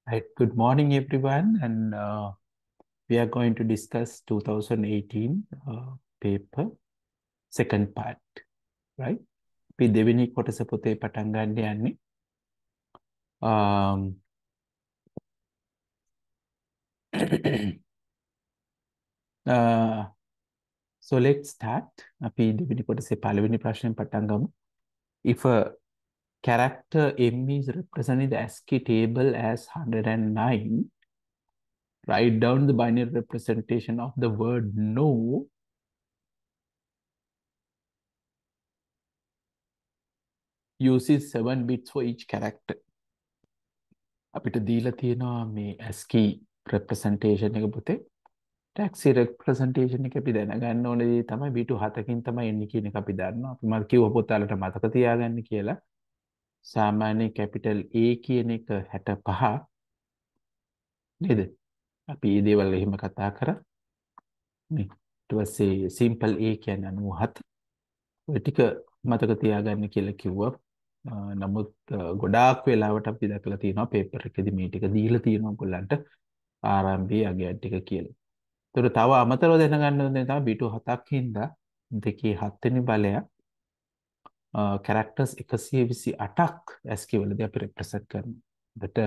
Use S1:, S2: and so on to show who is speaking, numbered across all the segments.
S1: Right. Good morning, everyone, and we are going to discuss 2018 paper second part, right? අපි දෙවෙනි කොටස පොතේ පටන් ගන්න යන්නේ. Uh, so let's start. අපි දෙවෙනි කොටසේ පළවෙනි ප්‍රශ්නෙන් පටන් ගමු. If a character M is represented in the ASCII table as 109, write down the binary representation of the word no uses 7 bits for each character. අපිට දීලා තියෙනවා මේ ASCII representation එක පුතේ. ටැක්සි representation එක අපි දැනගන්න ඕන දේ තමයි B2 7කින් තමයි එන්නේ කියන එක අපි දන්නවා. අපි මම කිව්ව පොතවලට මතක තියාගන්න කියලා. සාමාන්‍ය capital A කියන එක 65 නේද? අපි මේ දේවල් එහෙම කතා කරා. නේ. ඊට පස්සේ simple A කියන්නේ 97. ඔය ටික මතක තියාගන්න කියලා කිව්වා. නමුත් ගොඩාක් වෙලාවට අපි දැකලා තියෙනවා පේපර් එකේදී මේ ටික දීලා තියෙනවා ඔයගොල්ලන්ට ආරම්භයේ අගයන් ටික කියලා. ඒතර තව අමතරව දැනගන්න ඕනේ තමයි B2 7ක් හින්දා දෙකේ 7 වෙනි බලය characters 128ක් ASCII වලදී අපි represent කරනවා. ඒකට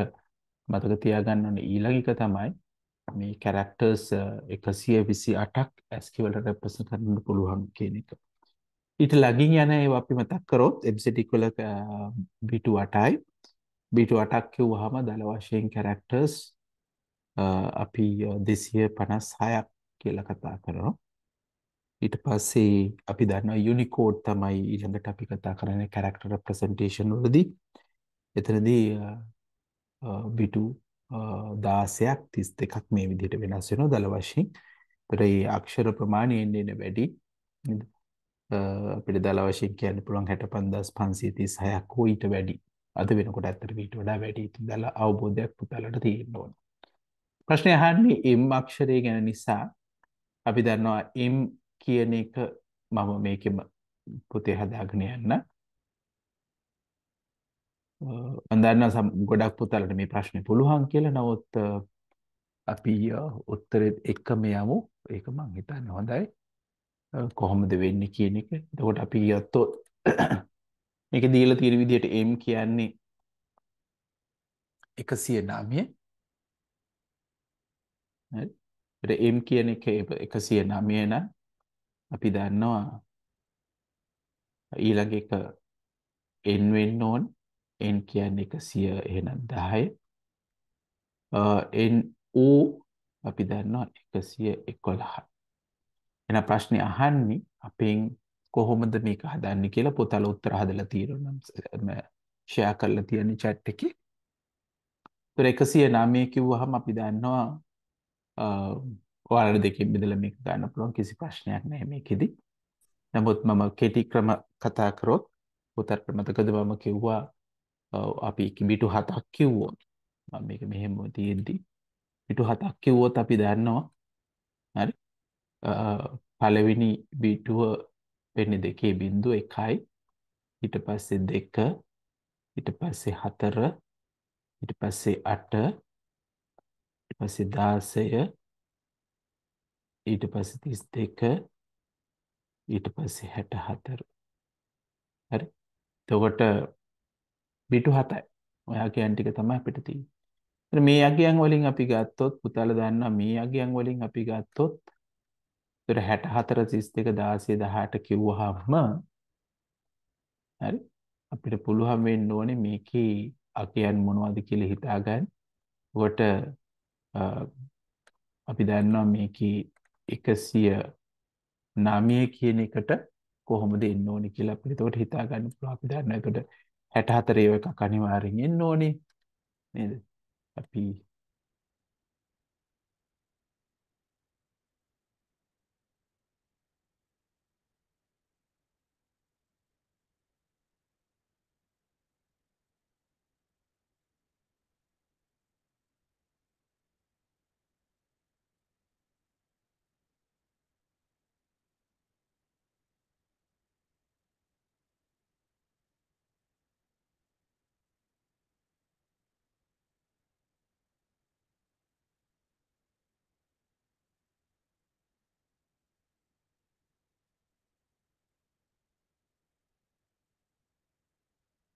S1: මතක තියාගන්න ඕනේ ඊළඟ එක තමයි මේ characters 128ක් ASCII වලට represent කරන්න පුළුවන් කියන එක. ඊට ළඟින් යන ඒවා අපි මතක් කරොත් MCD වල B2 8යි B2 8ක් කිව්වහම දල වශයෙන් characters අපි 256ක් කියලා කතා කරනවා. ඊට පස්සේ අපි දන්නවා Unicode තමයි ඊළඟට අපි කතා කරන්නේ character representation වලදී. එතනදී B2 16ක් 32ක් මේ විදිහට වෙනස් වෙනවා දල වශයෙන්. ඒතර මේ අක්ෂර ප්‍රමාණය එන්නේ වැඩි. අපිට දල වශයෙන් කියන්න පුළුවන් 65536ක් හෝ ඊට වැඩි. අද වෙනකොට ඇත්තට ඊට වඩා වැඩි. ඉතින් දල අවබෝධයක් පුතාලට තියෙන්න ඕන. ප්‍රශ්නය අහන්නේ M අක්ෂරය ගැන නිසා අපි දන්නවා M කියන එක මම මේකෙම පොතේ හදාගෙන යන්න. මම දන්නවා ගොඩක් පුතාලට මේ ප්‍රශ්නේ පුළුවන් කියලා. නමුත් අපි උත්තරෙත් එක්කම යමු. ඒක මම හිතන්නේ හොඳයි. කොහොමද වෙන්නේ කියන එක. එතකොට අපි ගත්තොත් මේක දීලා තියෙන විදිහට M කියන්නේ 109. හරි. ඒත් M කියන එක 109 නම් අපි දන්නවා ඊළඟ එක n වෙන්න ඕන. n කියන්නේ 100 එහෙනම් 10. n o අපි දන්නවා 111. එහෙනම් ප්‍රශ්නේ අහන්නේ අපෙන් කොහොමද මේක හදන්නේ කියලා පොතල උත්තර හදලා තියෙනවා නම් ෂෙයා කරලා තියෙන chat එකේ. ඒතර 109 කිව්වහම අපි දන්නවා ඔයාලට දෙකෙන් බෙදලා මේක ගන්න පුළුවන් කිසි ප්‍රශ්නයක් නැහැ මේකෙදි. නමුත් මම කෙටි ක්‍රම කතා කරොත් පොතට මතකද මම කිව්වා අපි B2 7ක් කිව්වොත් මම මේක මෙහෙම තියෙද්දි B2 7ක් කිව්වොත් අපි දන්නවා හරි පළවෙනි B2 වෙන්නේ 2.1යි ඊට පස්සේ 2 ඊට පස්සේ 4 ඊට පස්සේ 8 ඊට පස්සේ 16 ඊට පස්සේ 32 ඊට පස්සේ 64 හරි එතකොට B2 7යි ඔය අගයන් ටික තමයි අපිට තියෙන්නේ මේ අගයන් වලින් අපි ගත්තොත් පුතාලා දන්නවා මේ අගයන් වලින් අපි ගත්තොත් ඒතර 64 32 16 18 කිව්වහම හරි අපිට පුළුවන් වෙන්න ඕනේ මේකේ අගයන් මොනවද කියලා හිතාගන්න. උකට අපි දන්නවා මේකේ 109 කියන එකට කොහොමද එන්න ඕනේ කියලා අපිට ඒකට හිතා ගන්න පුළුවන්. අපි දන්නවා ඒකට 64 ඒව එකක් අනිවාර්යෙන් එන්න ඕනේ නේද? අපි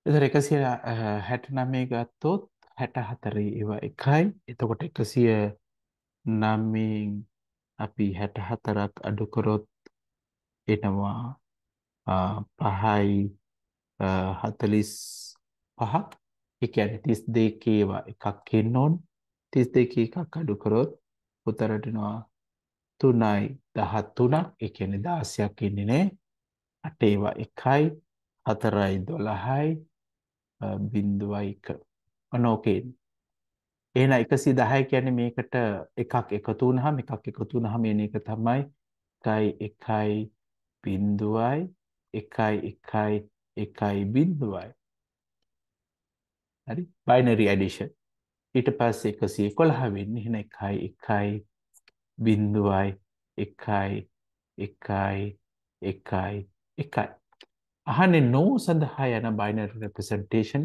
S1: එතකොට 169 ගත්තොත් 64 ඒවා එකයි. එතකොට 109න් අපි 64ක් අඩු කරොත් එනවා 5යි 45ක්. ඒ කියන්නේ 32 ඒවා එකක් එන්න ඕන. 32 එකක් අඩු කරොත් උතරට එනවා 3යි 13ක්. ඒ කියන්නේ 16ක් එන්නේ නැහැ. 8 ඒවා එකයි 4යි 12යි බිංදුවයි 1. ඕකේ. එහෙනම් 110 කියන්නේ මේකට එකක් එකතු වුනහම එන එක තමයි 1යි 1යි 1යි බිංදුවයි. හරි? Binary addition. ඊට පස්සේ 111 වෙන්නේ එහෙනම් 1යි 1යි 1යි. අහන්නේ no සඳහා යන බයිනරි රෙප්‍රසන්ටේෂන්.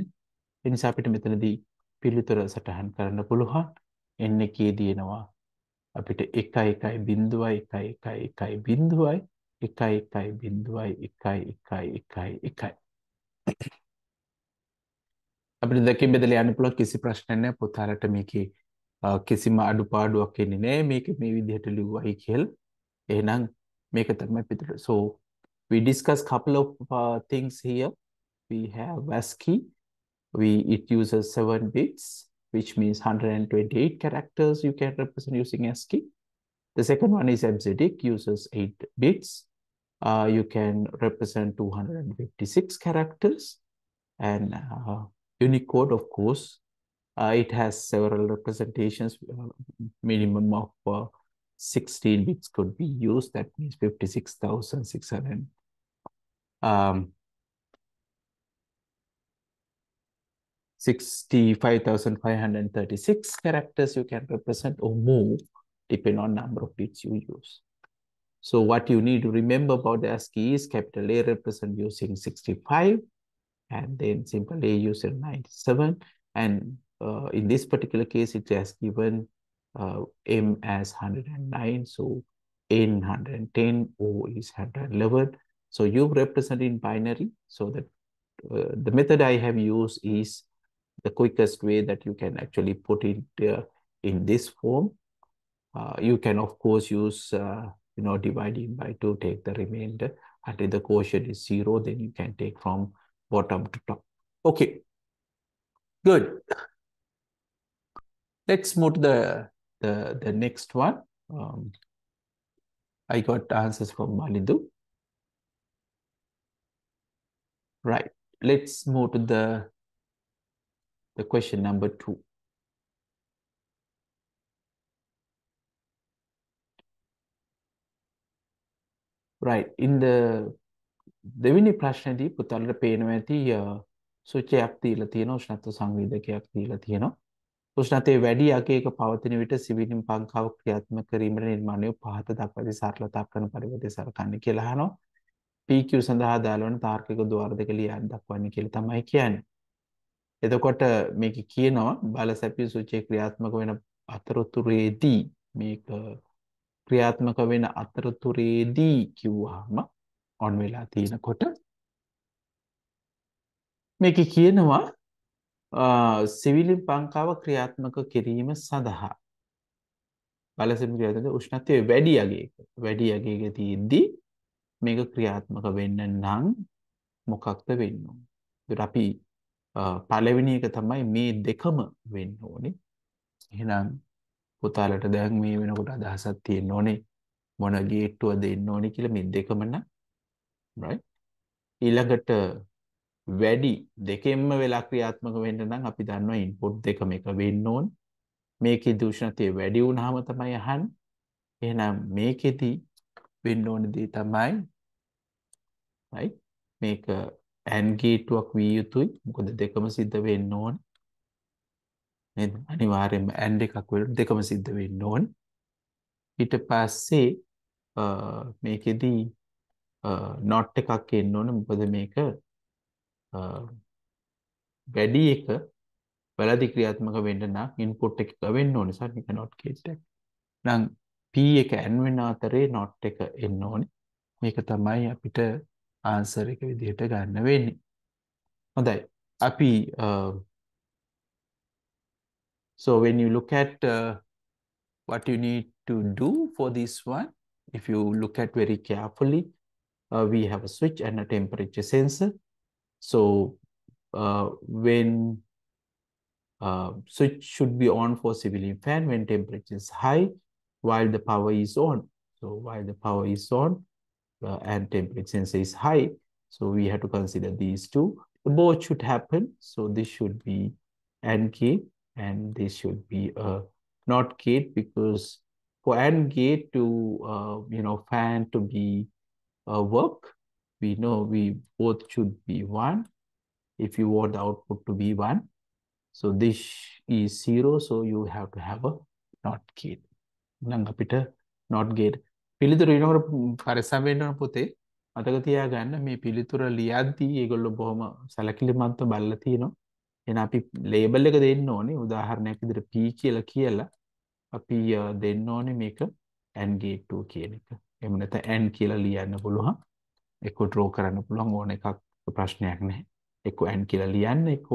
S1: ඒ නිසා අපිට මෙතනදී පිළිතුර සටහන් කරන්න පුළුවන්. n එකේ දිනනවා අපිට 1 අපිට දෙකෙන් බෙදලා යන්න පුළුවන් කිසි ප්‍රශ්නයක් නැහැ. පුතාලට මේකේ කිසිම අඩුපාඩුවක් එන්නේ නැහැ. මේක මේ විදිහට ලිව්වයි කියලා. එහෙනම් මේක තමයි පිටුට. So we discuss couple of things here. We have ASCII. It uses 7 bits, which means 128 characters you can represent using ASCII. The second one is EBCDIC, uses 8 bits. You can represent 256 characters. And Unicode, of course, it has several representations. Minimum of 16 bits could be used. That means 56,600. 65,536 characters you can represent or more, depending on number of bits you use. So what you need to remember about the ASCII is capital A represent using 65, and then simple A using 97. And in this particular case, it has given M as 109, so N 110, O is 111. So you represent in binary, so that the method I have used is the quickest way that you can actually put it in this form. You can, of course, use, dividing by 2, take the remainder. Until the quotient is 0, then you can take from bottom to top. Okay, good. Let's move to the next one. I got answers from Malidu. Right. Let's move to the question number 2. Right. In the දෙවෙනි ප්‍රශ්නේදී පුතාලට පේනවා ඇති සුචයක් දීලා තියෙනවා, උෂ්ණත්ව සංවේදකයක් දීලා තියෙනවා. උෂ්ණත්වයේ වැඩි අගයක පවතින විට සිවිලින් පංකාව ක්‍රියාත්මක කිරීමට නිර්මාණය පහත දක්වාදී සරලතා කරන පරිවර්තය සලකන්නේ කියලා අහනවා. PQ සඳහා දාලා වන තාර්කික ద్వාර දෙක ලියා දක්වන්නේ කියලා තමයි කියන්නේ. එතකොට මේක කියනවා බල සැපිය සුචයේ ක්‍රියාත්මක වෙන අතරතුරේදී මේක ක්‍රියාත්මක වෙන අතරතුරේදී කිව්වහම on වෙලා තියෙනකොට මේක කියනවා සිවිලින් පංකාව ක්‍රියාත්මක කිරීම සඳහා බලසෙම ක්‍රියාත්මක උෂ්ණත්වයේ වැඩි අගයක තියෙද්දි මේක ක්‍රියාත්මක වෙන්න නම් මොකක්ද වෙන්න ඕනේ? ඒත් අපි පළවෙනි එක තමයි මේ දෙකම වෙන්න ඕනේ. එහෙනම් පුතාලට දැන් මේ වෙනකොට අදහසක් තියෙන්න ඕනේ මොන ගේට්ටුව දෙන්න ඕනේ කියලා මේ දෙකම නම් right. ඊළඟට වැඩි දෙකෙන්ම වෙලා ක්‍රියාත්මක වෙන්න නම් අපි දන්නවා ඉන්පුට් දෙකම එක වෙන්න ඕන. මේකෙදි උෂ්ණත්වය වැඩි වුණාම තමයි අහන්නේ. එහෙනම් මේකෙදි වෙන්න ඕන දේ තමයි right මේක AND ගේට්ටුවක් විය යුතුයි. මොකද දෙකම සිද්ධ වෙන්න ඕන. නේද? අනිවාර්යයෙන්ම AND එකක් වෙලට දෙකම සිද්ධ වෙන්න ඕන. ඊට පස්සේ මේකෙදි not එකක් එන්න ඕන. මොකද මේක වැඩි එක වැරදි ක්‍රියාත්මක වෙන්න නම් ඉන්පුට් එක වෙන්න ඕනේ. සානික not gate එක. නම් P එක n වෙන අතරේ not එක එන්න ඕනේ. මේක තමයි අපිට ආන්සර් එක විදිහට ගන්න වෙන්නේ. හොඳයි. Api, so when you look at what you need to do for this one, if you look at very carefully, we have a switch and a temperature sensor. So when switch should be on for ceiling fan when temperature is high while the power is on. So while the power is on and temperature sensor is high, so we have to consider these two. The both should happen. So this should be AND gate and this should be a NOT gate, because for AND gate to fan to be work, we know we both should be 1 if you want the output to be 1. So this is 0, so you have to have a NOT gate. නම් අපිට not gate පිළිතුර වෙනකොට පරිස්සම් වෙන්න ඕන පුතේ. මතක තියාගන්න මේ පිළිතුර ලියද්දී ඒගොල්ලෝ බොහොම සැලකිලිමත්ව බලලා තියෙනවා. එහෙනම් අපි ලේබල් එක දෙන්න ඕනේ. උදාහරණයක් විදිහට P කියලා කියලා අපි දෙන්න ඕනේ මේක AND gate 2 කියන එක. එහෙම නැත්නම් AND කියලා ලියන්න පුළුවන්. එක්ක draw කරන්න පුළුවන්, ඕන එකක් ප්‍රශ්නයක් නැහැ. එක්ක AND කියලා ලියන්න, එක්ක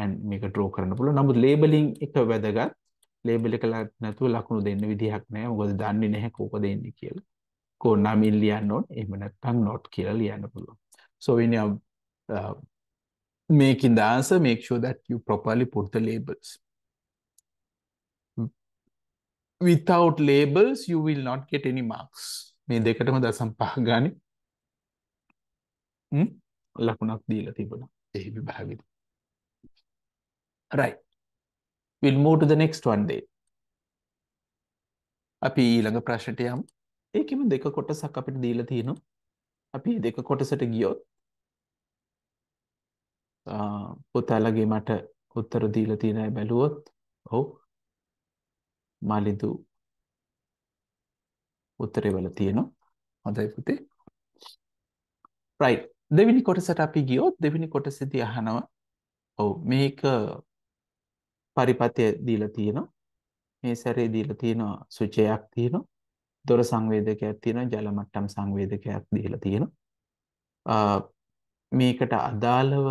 S1: AND මේක draw කරන්න පුළුවන්. නමුත් labeling එක වැදගත්. ලේබල් එක නැතුව ලකුණු දෙන්න විදිහක් නැහැ. මොකද දන්නේ නැහැ කෝක දෙන්නේ කියලා. කෝ නමින් ලියන්න ඕන. එහෙම නැත්නම් not කියලා ලියන්න පුළුවන්. So when you are making the answer, make sure that you properly put the labels. Without labels, you will not get any marks. මේ දෙකටම දසම් 5 ගානේ ලකුණක් දීලා තිබුණා ඒ විභාගෙදි. Right. We'll move to the next one then. අපි ඊළඟ ප්‍රශ්නට යමු. ඒකෙම දෙක කොටසක් අපිට දීලා තියෙනවා. අපි දෙක කොටසට ගියොත් පුතාලගේ මට උත්තර දීලා තියෙන අය බැලුවොත් ඔව් මාලිදු උත්තරේ වල තියෙනවා. හොඳයි පුතේ. right. දෙවෙනි කොටසට අපි ගියොත් දෙවෙනි කොටසේදී අහනවා ඔව් මේක පරිපත්‍ය දීලා තියෙනවා. මේ සැරේ දීලා තියෙනවා සුචයක් තියෙනවා. දොර සංවේදකයක් තියෙනවා. ජල මට්ටම් සංවේදකයක් දීලා තියෙනවා. මේකට අදාළව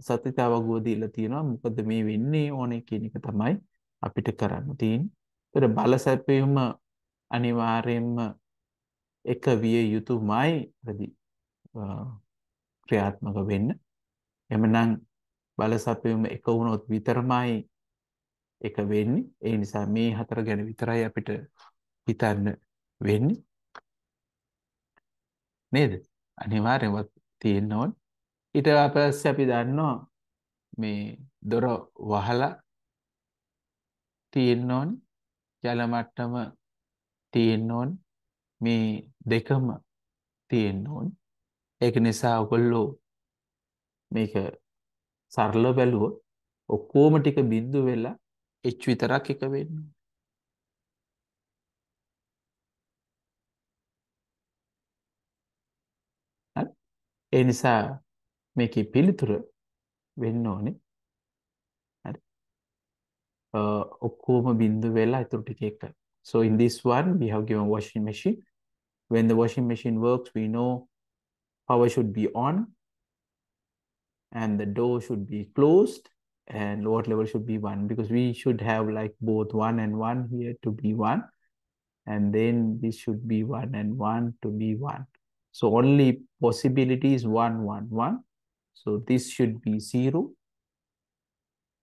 S1: සත්‍යතාවගුව දීලා තියෙනවා. මොකද මේ වෙන්නේ ඕනේ කියන එක තමයි අපිට කරන්න තියෙන්නේ. ඒතර බල සැපයීම අනිවාර්යයෙන්ම එක විය යුතුමයි ක්‍රියාත්මක වෙන්න. එමනම් බල සැපයීම එක වුණොත් විතරමයි එක වෙන්නේ. ඒ නිසා මේ හතර ගැන විතරයි අපිට හිතන්න වෙන්නේ. නේද? අනිවාර්යයෙන්ම තියෙන්න ඕන. ඊට පස්සේ අපි දන්නවා මේ දොර වහලා තියෙන්න ඕන. ජල මට්ටම තියෙන්න ඕන. මේ දෙකම තියෙන්න ඕන. ඒක නිසා ඔයගොල්ලෝ මේක සරල බැලුවොත් ඔක්කොම ටික බිඳු වෙලා h විතරක් එක වෙන්න ඕන. හරි. ඒ නිසා මේකේ පිළිතුර වෙන්න ඕනේ. හරි. ඔක්කොම බිඳු වෙලා ඊටු ටික එක. So in this one we have given washing machine. When the washing machine works, we know power should be on and the door should be closed and water level should be 1, because we should have like both 1 and 1 here to be 1, and then this should be 1 and 1 to be 1. So only possibility is 1 1 1. So this should be 0,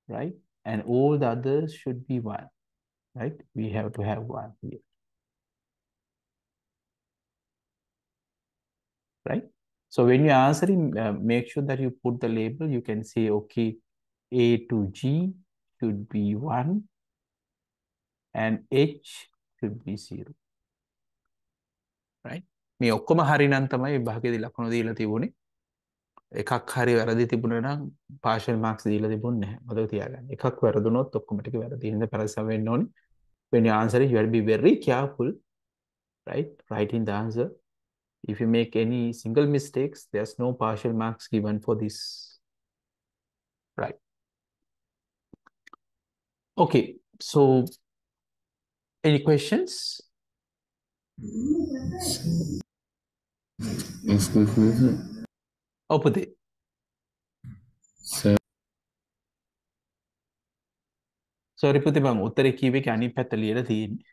S1: right? And all the others should be 1, right? We have to have 1 here, right? So when you're answering, make sure that you put the label. You can say, okay, A to G should be 1 and H should be 0, right? මේ ඔක්කොම හරි නම් තමයි විභාගයේදී ලකුණු දීලා තිබුණේ. එකක් හරි වැරදි තිබුණා නම් partial marks දීලා තිබුණේ නැහැ. මතක තියාගන්න. එකක් වැරදුනොත් ඔක්කොම ටික වැරදි. ඉතින් පරිස්සම් වෙන්න ඕනේ. When you answer it, you have to be very careful, right? Writing the answer. If you make any single mistakes, there's no partial marks given for this, right? Okay, so any questions? Oh, Pute. Sorry පුතේ මම උත්තරේ කීවේ අනිත් පැත්ත ලියලා තියෙන්නේ.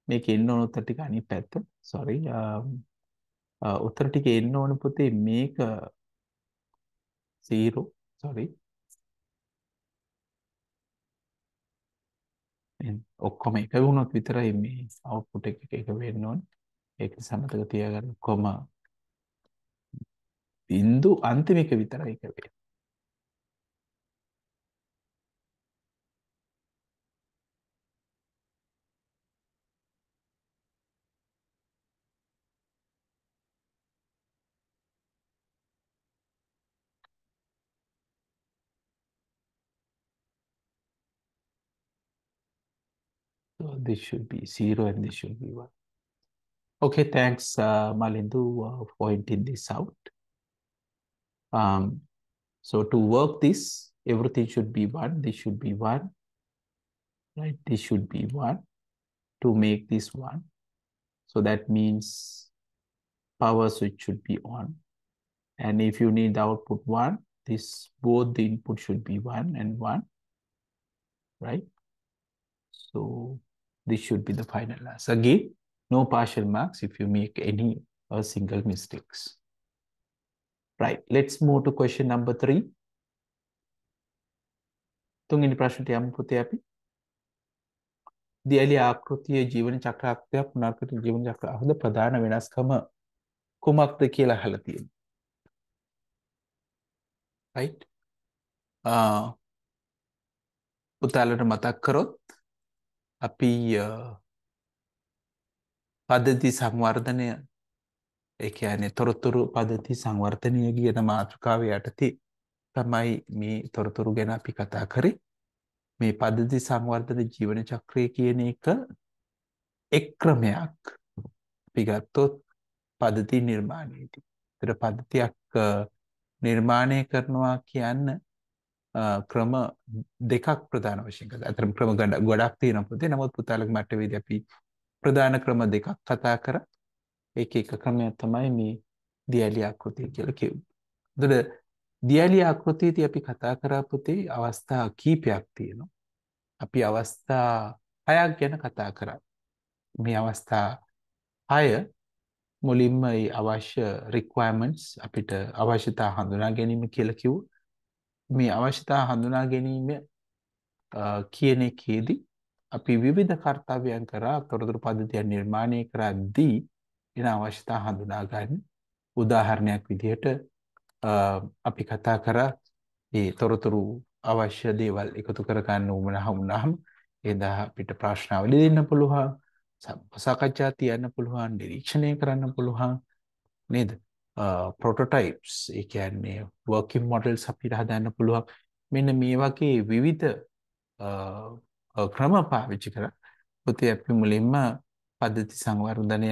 S1: මේකේ එන්න ඕන උත්තර ටික අනිත් පැත්ත. සෝරි. උත්තර ටික එන්න ඕන පුතේ මේක 0. සෝරි. ඔක්කොම එක වුණොත් විතරයි මේ අවුට්පුට් එක වෙන්න ඕනේ. ඒක නිසා මතක තියාගන්න කොම බින්දු අන්තිම එක විතරයි එක වෙන්නේ. So this should be 0 and this should be 1. Okay, thanks, Malindu, for pointing this out. Um, so to work this, everything should be 1. This should be 1. Right? This should be 1 to make this 1. So that means power switch should be on. And if you need the output 1, this both the input should be 1 and 1. Right? So this should be the final answer. Again, no partial marks if you make any single mistakes. Right, let's move to question number 3. තුන්වෙනි ප්‍රශ්නට යමු පුතේ අපි. දියලි ආකෘතියේ ජීවන චක්‍රාර්ථය පුනර්කృత ජීවන චක්‍රාර්ථද ප්‍රධාන වෙනස්කම කුමක්ද කියලා අහලා තියෙනවා. right? පුතාලට මතක් කරොත් අපි පද්ධති සංවර්ධනය ඒ කියන්නේ තොරතුරු පද්ධති සංවර්ධනය කියන මාතෘකාව යටතේ තමයි මේ තොරතුරු ගැන අපි කතා කරේ. මේ පද්ධති සංවර්ධන ජීවන චක්‍රය කියන එක එක් ක්‍රමයක්. අපි ගත්තොත් පද්ධති නිර්මාණයේදී. ඒතර පද්ධතියක් නිර්මාණය කරනවා කියන්න ක්‍රම දෙකක් ප්‍රධාන වශයෙන් කතා. අතරම ක්‍රම ගොඩක් තියෙනවා පුතේ. නමුත් පුතාලගේ මට්ටමේදී අපි ප්‍රධාන ක්‍රම දෙකක් කතා කරා. ඒක එක ක්‍රමයක් තමයි මේ දියලි ආකෘතිය කියලා කිව්වේ. එතකොට දියලි ආකෘතියදී අපි කතා කරා පුතේ අවස්ථා කීපයක් තියෙනවා. අපි අවස්ථා 6ක් ගැන කතා කරා. මේ අවස්ථා 6 මුලින්ම ඒ අවශ්‍ය requirements අපිට අවශ්‍යතා හඳුනා ගැනීම කියලා කිව්වා. මේ අවශ්‍යතා හඳුනා ගැනීම කියන එකේදී අපි විවිධ කාර්යයන් කරා තොරතුරු පද්ධතිය නිර්මාණය කරද්දී එන අවශ්‍යතා හඳුනා ගන්න. උදාහරණයක් විදිහට අපි කතා කරා ඒ තොරතුරු අවශ්‍ය දේවල් එකතු කර ගන්න උවමනා වුණාම එදා අපිට ප්‍රශ්නාවලිය දෙන්න පුළුවන්, සාකච්ඡා තියන්න පුළුවන්, නිරීක්ෂණය කරන්න පුළුවන් නේද? prototypes ඒ කියන්නේ working models අපිට හදන්න පුළුවන්. මෙන්න මේ වගේ විවිධ ක්‍රම පාවිච්චි කරා පුතේ අපි මුලින්ම පද්ධති සංවර්ධනය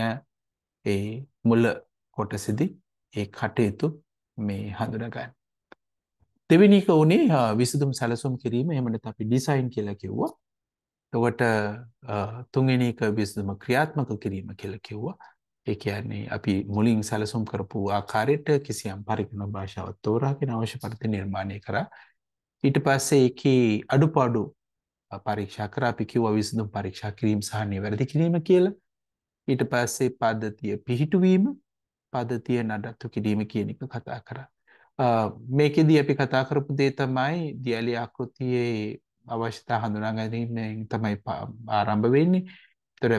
S1: ඒ මුල කොටසේදී ඒ කටයුතු මේ හඳුනා ගන්න. දෙවෙනි එක උනේ විසඳුම් සැලසුම් කිරීම. එහෙම නැත්නම් අපි ඩිසයින් කියලා කිව්වා. එතකොට තුන්වෙනි එක විසඳුම ක්‍රියාත්මක කිරීම කියලා කිව්වා. ඒ කියන්නේ අපි මුලින් සැලසුම් කරපු ආකාරයට කිසියම් පරිගණක භාෂාවක් තෝරාගෙන අවශ්‍ය පරිදි නිර්මාණය කරා. ඊට පස්සේ ඒකේ අඩුපාඩු පරීක්ෂා කරා. අපි කිව්වා විසඳුම් පරීක්ෂා කිරීම සහ නිවැරදි කිරීම කියලා. ඊට පස්සේ පද්ධතිය පිහිටුවීම, පද්ධතිය නඩත්තු කිරීම කියන එක කතා කරා. මේකෙදී අපි කතා කරපු දේ තමයි දියලි ආකෘතියේ අවශ්‍යතා හඳුනා ගැනීමෙන් තමයි ආරම්භ වෙන්නේ. ඒතර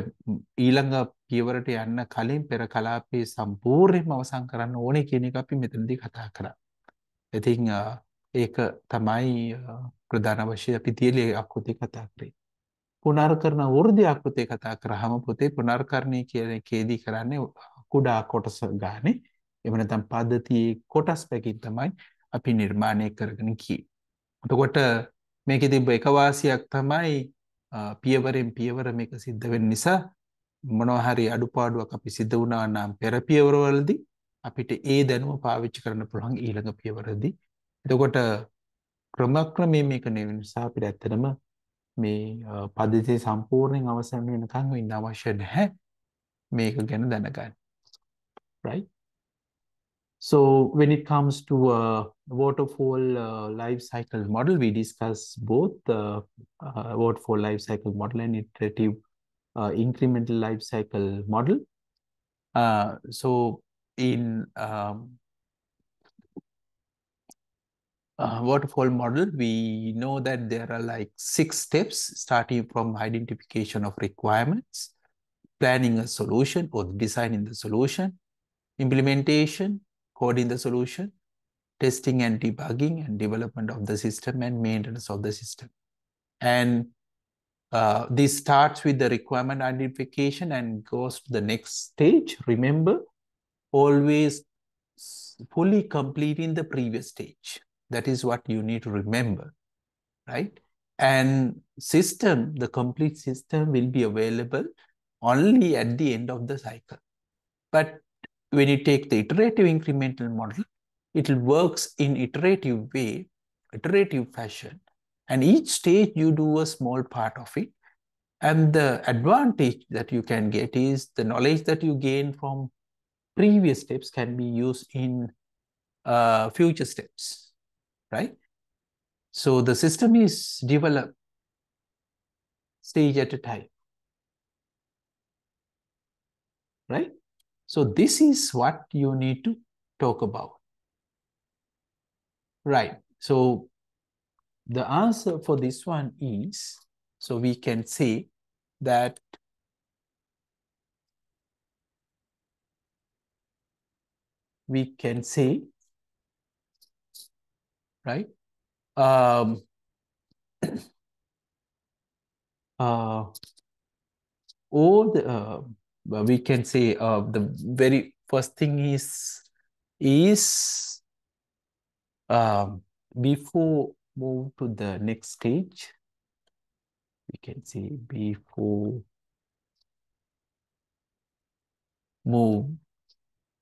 S1: ඊළඟ පියවරට යන්න කලින් පෙර කලාපේ සම්පූර්ණයෙන්ම අවසන් කරන්න ඕනේ කියන එක අපි මෙතනදී කතා කරා. ඉතින් ඒක තමයි ප්‍රධාන වශයෙන් අපි දියලි ආකෘතිය කතා කරේ. පුනර්කරණ වෘද්ධි ආකෘතිය කතා කරාම පුතේ පුනර්කරණය කියන එකේදී කරන්නේ කුඩා කොටස ගානේ. එහෙම නැත්නම් පද්ධතියේ කොටස් පැකින් තමයි අපි නිර්මාණය කරගෙන ගියේ. එතකොට මේකේ තිබ්බ එක වාසියක් තමයි පියවරෙන් පියවර මේක සිද්ධ වෙන නිසා මොනවා හරි අඩුපාඩුවක් අපි සිද්ධ වුණා නම් පෙර පියවරවලදී අපිට ඒ දැනුම පාවිච්චි කරන්න පුළුවන් ඊළඟ පියවරදී. එතකොට ක්‍රමක්‍රමයෙන් මේක නෙවෙයි නිසා අපිට ඇත්තටම මේ පද්ධතිය සම්පූර්ණයෙන් අවසන් වෙනකන් ඉන්න අවශ්‍ය නැහැ මේක ගැන දැනගන්න. right? So when it comes to waterfall life cycle model, we discuss both the waterfall life cycle model and iterative incremental life cycle model. So in waterfall model, we know that there are like 6 steps starting from identification of requirements, planning a solution or designing the solution, implementation, coding the solution, testing and debugging, and development of the system and maintenance of the system. And this starts with the requirement identification and goes to the next stage. Remember, always fully completing the previous stage. That is what you need to remember, right? And the complete system will be available only at the end of the cycle. But when you take the iterative incremental model, it works in iterative fashion. And each stage you do a small part of it. And the advantage that you can get is the knowledge that you gain from previous steps can be used in future steps, right? So the system is developed stage at a time, right? So this is what you need to talk about, right? So the answer for this one is, so we can say that right? Um, uh, all the we can say the very first thing is before move to the next stage, we can say before move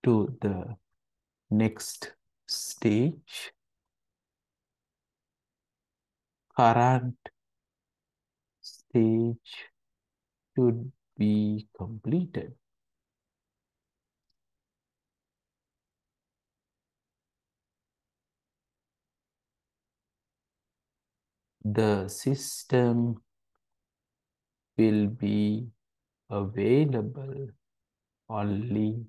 S1: to the next stage, current stage should be completed. The system will be available only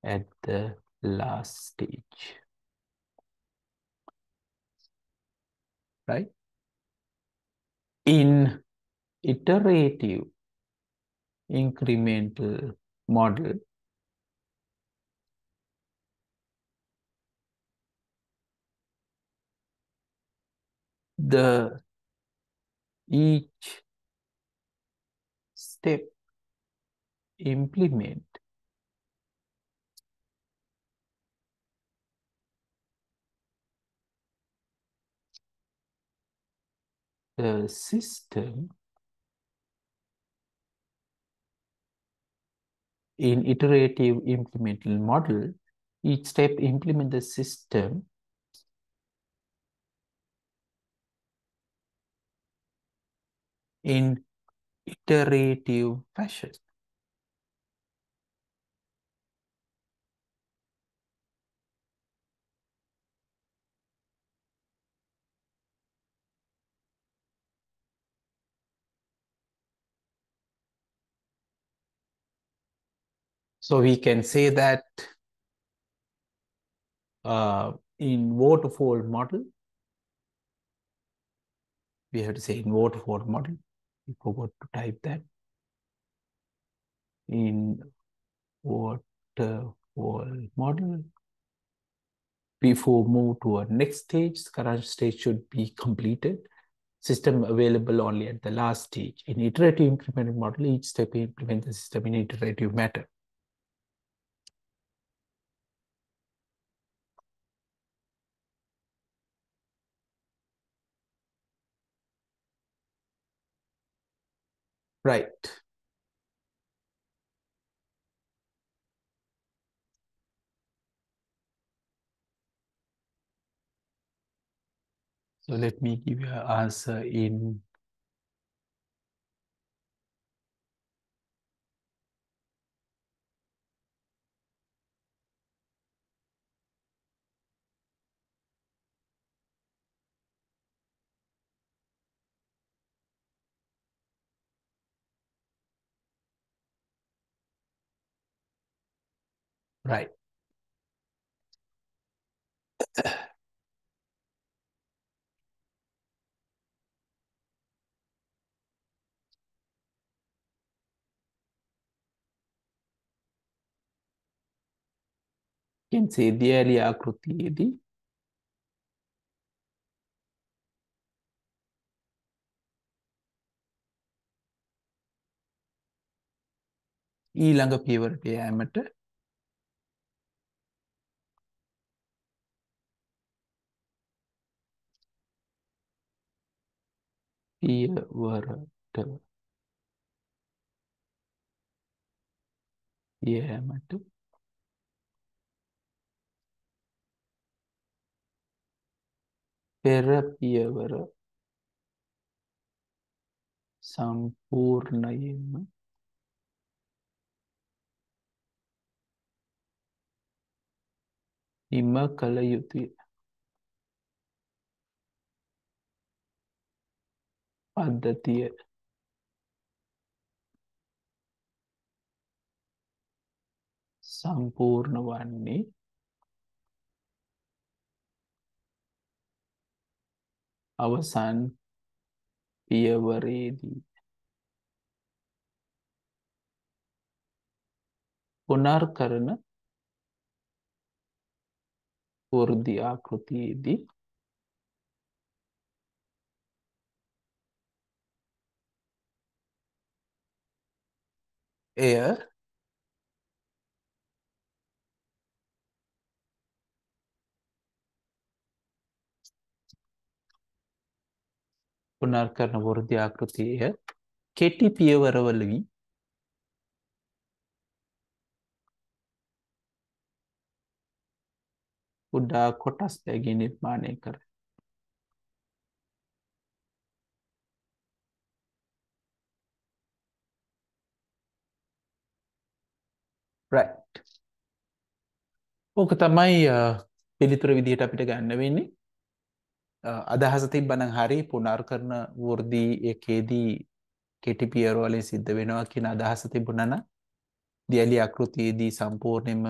S1: at the last stage, right? In iterative incremental model, the each step implement the system in iterative incremental model, each step implement the system in iterative fashion. So we can say that in waterfall model, we have to say in waterfall model, we forgot to type that, in waterfall model, before move to a next stage, current stage should be completed. System available only at the last stage. In iterative incremental model, each step implements the system in iterative manner. Right. So let me give you an answer in right. Can say දියැලි ආකෘතියේදී ඊළඟ පියවරට යෑමට පියවරට යෑමට පෙර පියවර සම්පූර්ණයෙන්ම නිම කළ යුතුය. පද්ධතිය සම්පූර්ණ වන්නේ අවසන් පියවරේදී. පුනර්කරන වෘද්ධි ආකෘතියේදී එය පුනර්කරන වෘද්ධි ආකෘතිය කෙටි පියවරවලදී කුඩා කොටස් බැගින් නිර්මාණය කර. right. ඕක තමයි පිළිතුර විදිහට අපිට ගන්න වෙන්නේ. අදහස තිබ්බනම් හරි පුනර්කරන වෘද්ධි එකේදී කෙටි පියවරවලින් සිද්ධ වෙනවා කියන අදහස තිබුණා නම් දියැලි ආකෘතියේදී සම්පූර්ණයෙන්ම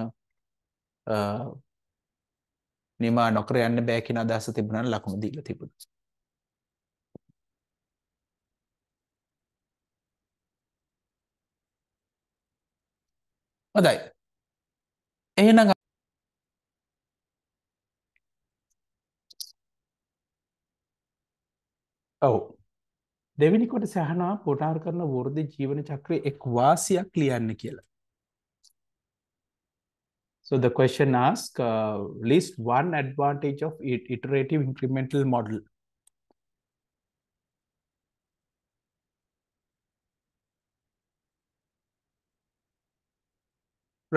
S1: නිමා නොකර යන්න බෑ කියන අදහස තිබුණා නම් ලකුණු දීලා තිබුණා. හොඳයි. එහෙනම් ඔව් දෙවෙනි කොටස අහනවා පුනර්කරන වෘද්ධි ජීවන චක්‍රයේ එක් වාසියක් ලියන්න කියලා. So the question asks, list one advantage of iterative incremental model.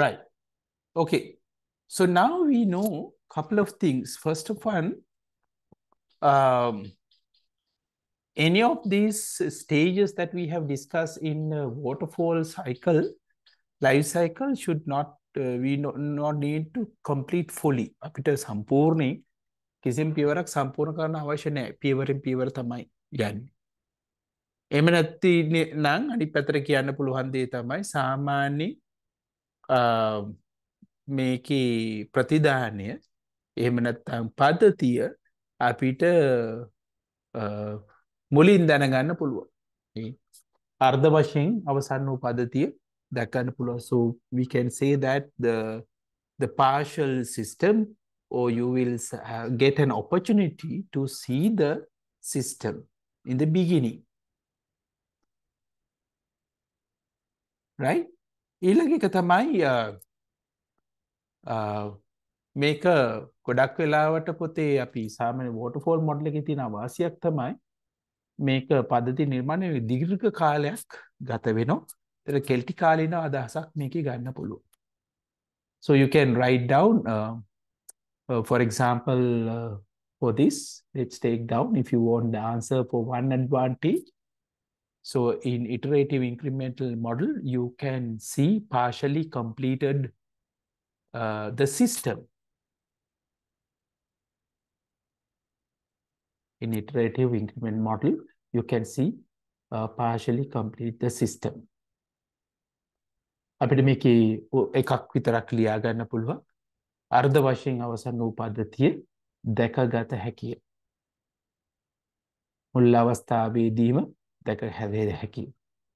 S1: Right. Okay. So now we know a couple of things. First of all, any of these stages that we have discussed in waterfall cycle, life cycle should not, we not need to complete fully. අපිට සම්පූර්ණයෙන් කිසිම පියවරක් සම්පූර්ණ කරන්න අවශ්‍ය නැහැ. පියවරෙන් පියවර තමයි යන්නේ. එහෙම නැත්නම් අනිත් පැත්තට කියන්න පුළුවන් දේ තමයි සාමාන්‍ය මේකේ ප්‍රතිදානය එහෙම නැත්නම් පද්ධතිය අපිට මුලින් දැනගන්න පුළුවන්. අර්ධ වශයෙන් අවසන් වූ පද්ධතිය දැක්කන්න පුළුවන්. So we can say that the partial system, or you will get an opportunity to see the system in the beginning. Right? ඊළඟ එක තමයි මේක ගොඩක් වෙලාවට පොතේ අපි සාමාන්‍ය waterfall model එකේ තියෙන වාසියක් තමයි මේක පද්ධති නිර්මාණය දීර්ඝ කාලයක් ගත වෙනවා. ඒක කෙල්ටි කාලින අදහසක් මේකේ ගන්න පුළුවන්. So you can write down for example for this, let's take down if you want the answer for one advantage. So in iterative incremental model, you can see partially completed the system. In iterative increment model, you can see partially complete the system. අපිට මේකේ එකක් විතරක් ලියා ගන්න පුළුවන්. අර්ධ වශයෙන් අවසන් වූ පද්ධතිය දැකගත හැකිය. මුල් අවස්ථාවේදීම දැක හැදේ හැකියි.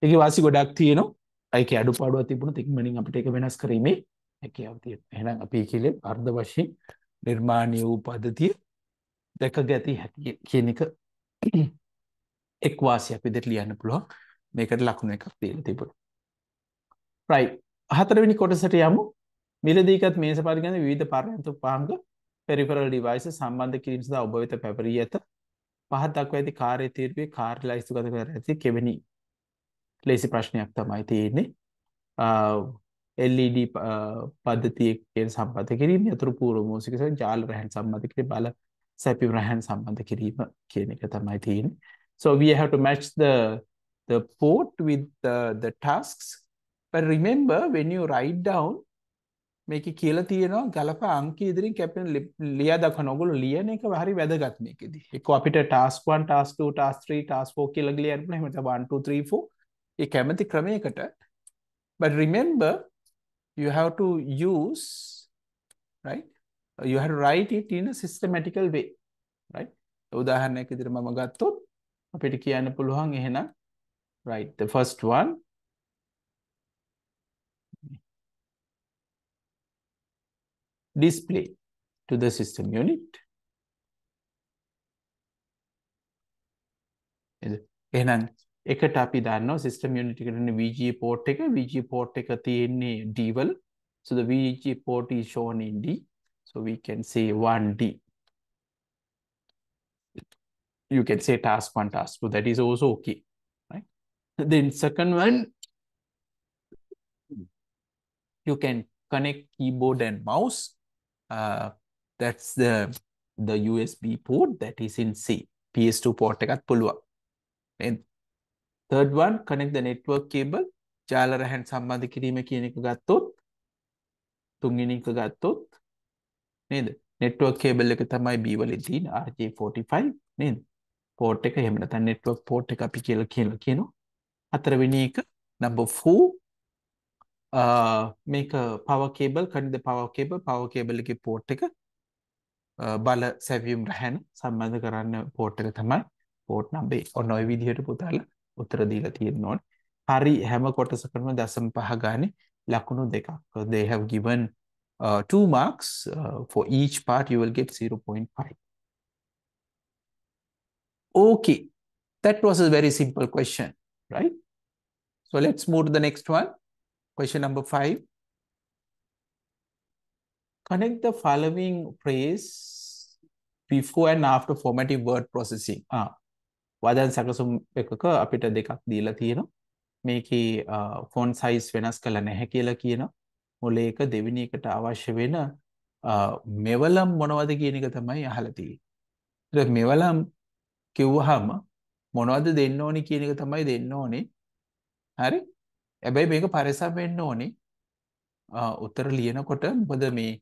S1: ඒකේ වාසි ගොඩක් තියෙනවා. ඒකේ අඩුපාඩුවක් තිබුණොත් ඉක්මනින් අපිට ඒක වෙනස් කිරීමේ හැකියාව තියෙනවා. එහෙනම් අපි කියන්නේ අර්ධ වශයෙන් නිර්මාණය වූ පද්ධතිය දැකගත හැකිය කියන එක එක් වාසියක් විදිහට ලියන්න පුළුවන්. මේකට ලකුණු එකක් දීලා තිබුණා. right. හතරවෙනි කොටසට යමු. මිලදීගත් මේස පරිගණක විවිධ පර්යන්ත උපාංග peripheral devices සම්බන්ධ කිරීම සඳහා ඔබ වෙත පැවරී ඇත. පහත දක්වා ඇති කාර්ය තීර්පයේ කාර්ය ලයිස්තුගත කර ඇති කෙවෙනි ලේසි ප්‍රශ්නයක් තමයි තියෙන්නේ. LED පද්ධතිය කියන සම්බන්ධ කිරීම, යතුරු පූර්ව මූසික සහ ජාල රැහැන් සම්බන්ධ කිරීම, බල සැපීම් රැහැන් සම්බන්ධ කිරීම කියන එක තමයි තියෙන්නේ. So we have to match the port with the tasks. But remember, when you write down මේකේ කියලා තියෙනවා ගලප අංක ඉදිරියෙන් කැපෙන ලියා දක්වන ඕගොල්ලෝ ලියන එක හරි වැදගත් මේකෙදි. එක්ක අපිට task 1 task 2 task 3 task 4 කියලා ලියන්න පුළුවන්. එහෙම නැත්නම් 1 2 3 4 ඒ කැමති ක්‍රමයකට. But remember, you have to use, right? You have to write it in a systematical way, right? උදාහරණයක් විදිහට මම ගත්තොත් අපිට කියන්න පුළුවන් එහෙනම් right, the first one display to the system unit. එහෙනම් එකට අපි දන්නවා system unit එකට ඉන්නේ VGA port එක. VGA port එක තියෙන්නේ D වල. So the VGA port is shown in D. So we can say 1D. You can say task 1, task 2. That is also okay, right? Then second one, you can connect keyboard and mouse. That's the USB port that is in C. PS2 port එකත් පුළුවන්. And third one, connect the network cable. ජාල රැහැන් සම්බන්ධ කිරීම කියන එක ගත්තොත්, තුන්වෙනි එක ගත්තොත් නේද? network cable එක තමයි B වලින් තියෙන RJ45 නේද? port එක එහෙම නැත්නම් network port එක අපි කියලා කියනවා. හතරවෙනි එක number 4, මේක power cable, connect the power cable එකේ port එක බල සැවියුම් රැහැන සම්බන්ධ කරන්න port එක තමයි port number 8. ඔන්න ඔය විදිහට පුතාලා උත්තර දීලා තියෙන්න ඕනේ. හරි හැම කොටසකටම 0.5 ගානේ ලකුණු දෙකක්. They have given 2 marks. For each part you will get 0.5. Okay, that was a very simple question, right? So let's move to the next one. Question number 5. Connect the following phrase before and after formative word processing. වදන් සැකසුම් එකක අපිට දෙකක් දීලා තියෙනවා. මේකේ font size වෙනස් කළ නැහැ කියලා කියනවා. මුල එක දෙවෙනි එකට අවශ්‍ය වෙන මෙවලම් මොනවද කියන එක තමයි අහලා තියෙන්නේ. ඒක මෙවලම් කිව්වහම මොනවද දෙන්න ඕනි කියන එක තමයි දෙන්න ඕනේ. හරි? හැබැයි මේක පරිස්සම් වෙන්න ඕනේ. උත්තර ලියනකොට මොකද මේ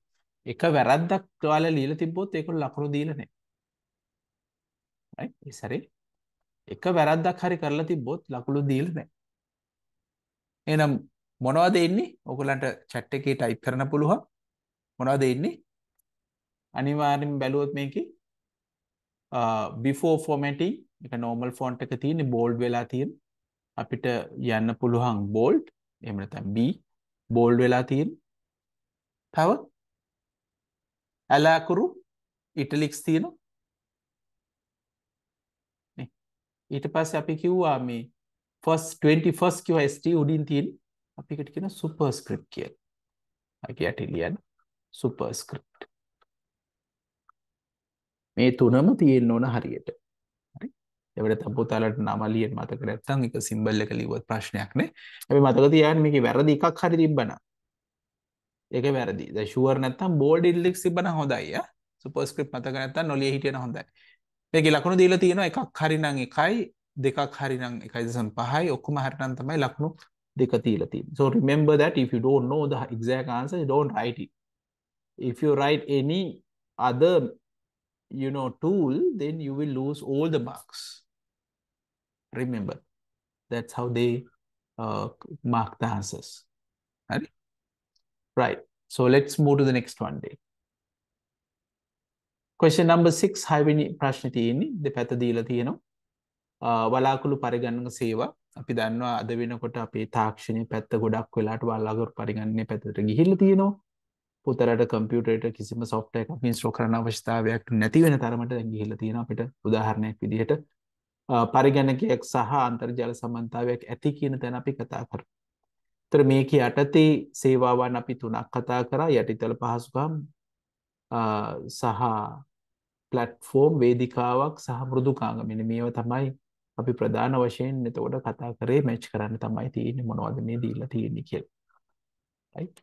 S1: එක වැරද්දක් ඔයාලා ලියලා තිබ්බොත් ඒක ලකුණු දීලා නැහැ. right? ඒ සැරේ එක වැරද්දක් හරි කරලා තිබ්බොත් ලකුණු දීලා නැහැ. එහෙනම් මොනවද එන්නේ? ඔයගලන්ට chat එකේ type කරන්න පුළුවන්. මොනවද එන්නේ? අනිවාර්යෙන් බැලුවොත් මේකේ before formatting එක normal font එක තියෙන්නේ bold වෙලා තියෙන. අපිට යන්න පුළුවන් bold. එහෙම නැත්නම් B bold වෙලා තියෙන. තව ඇලාකුරු italics තියෙනවා. නේ. ඊට පස්සේ අපි කිව්වා මේ first 21st කිව්වා ST උඩින් තියෙන. අපි එකට කියන superscript කියලා. අපි යටි ලියන superscript. මේ තුනම තියෙන්න ඕන හරියට. හරි? ඒකට තපුතාලට නම ලියන්න මතක නැත්නම් එක සිම්බල් එක ලියුවත් ප්‍රශ්නයක් නෑ. අපි මතක තියාගන්න මේකේ වැරදි එකක් හරි තිබ්බනම් ඒක වැරදි. දැන් ෂුවර් නැත්නම් bold italics තිබ්බනම් හොඳයි ආ. superscript මතක නැත්නම් නොලිය හිටියන හොඳයි. මේකේ ලකුණු දීලා තියෙනවා එකක් හරි නම් 1යි දෙකක් හරි නම් 1.5යි ඔක්කොම හරි නම් තමයි ලකුණු දෙක තියලා තියෙන්නේ. So remember that if you don't know the exact answer, you don't write it. If you write any other tool, then you will lose all the marks. Remember, that's how they mark the answers. හරි. Right. So let's move to the next one day. Question number 6 හයවෙනි ප්‍රශ්නේ තියෙන්නේ දෙපැත්ත දීලා තියෙනවා. වලාකුළු පරිගණක සේවා අපි දන්නවා අද වෙනකොට අපේ තාක්ෂණයේ පැත්ත ගොඩක් වෙලාට වලාකුළු පරිගණනයේ පැත්තට ගිහිල්ලා තියෙනවා. පුතරට කම්පියුටරයට කිසිම software එකක් install කරන්න අවශ්‍යතාවයක් නැති වෙන තරමට දැන් ගිහිල්ලා තියෙනවා. අපිට උදාහරණයක් විදිහට පරිගණකයක් සහ අන්තර්ජාල සම්බන්ධතාවයක් ඇති කියන තැන අපි කතා කරමු. ඒතර මේක යටතේ සේවාවන් අපි තුනක් කතා කරා. යටිතල පහසුකම් සහ platform වේදිකාවක් සහ මෘදුකාංග. මෙන්න මේවා තමයි අපි ප්‍රධාන වශයෙන් එතකොට කතා කරේ මැච් කරන්න තමයි තියෙන්නේ මොනවද මේ දීලා තියෙන්නේ කියලා. Right?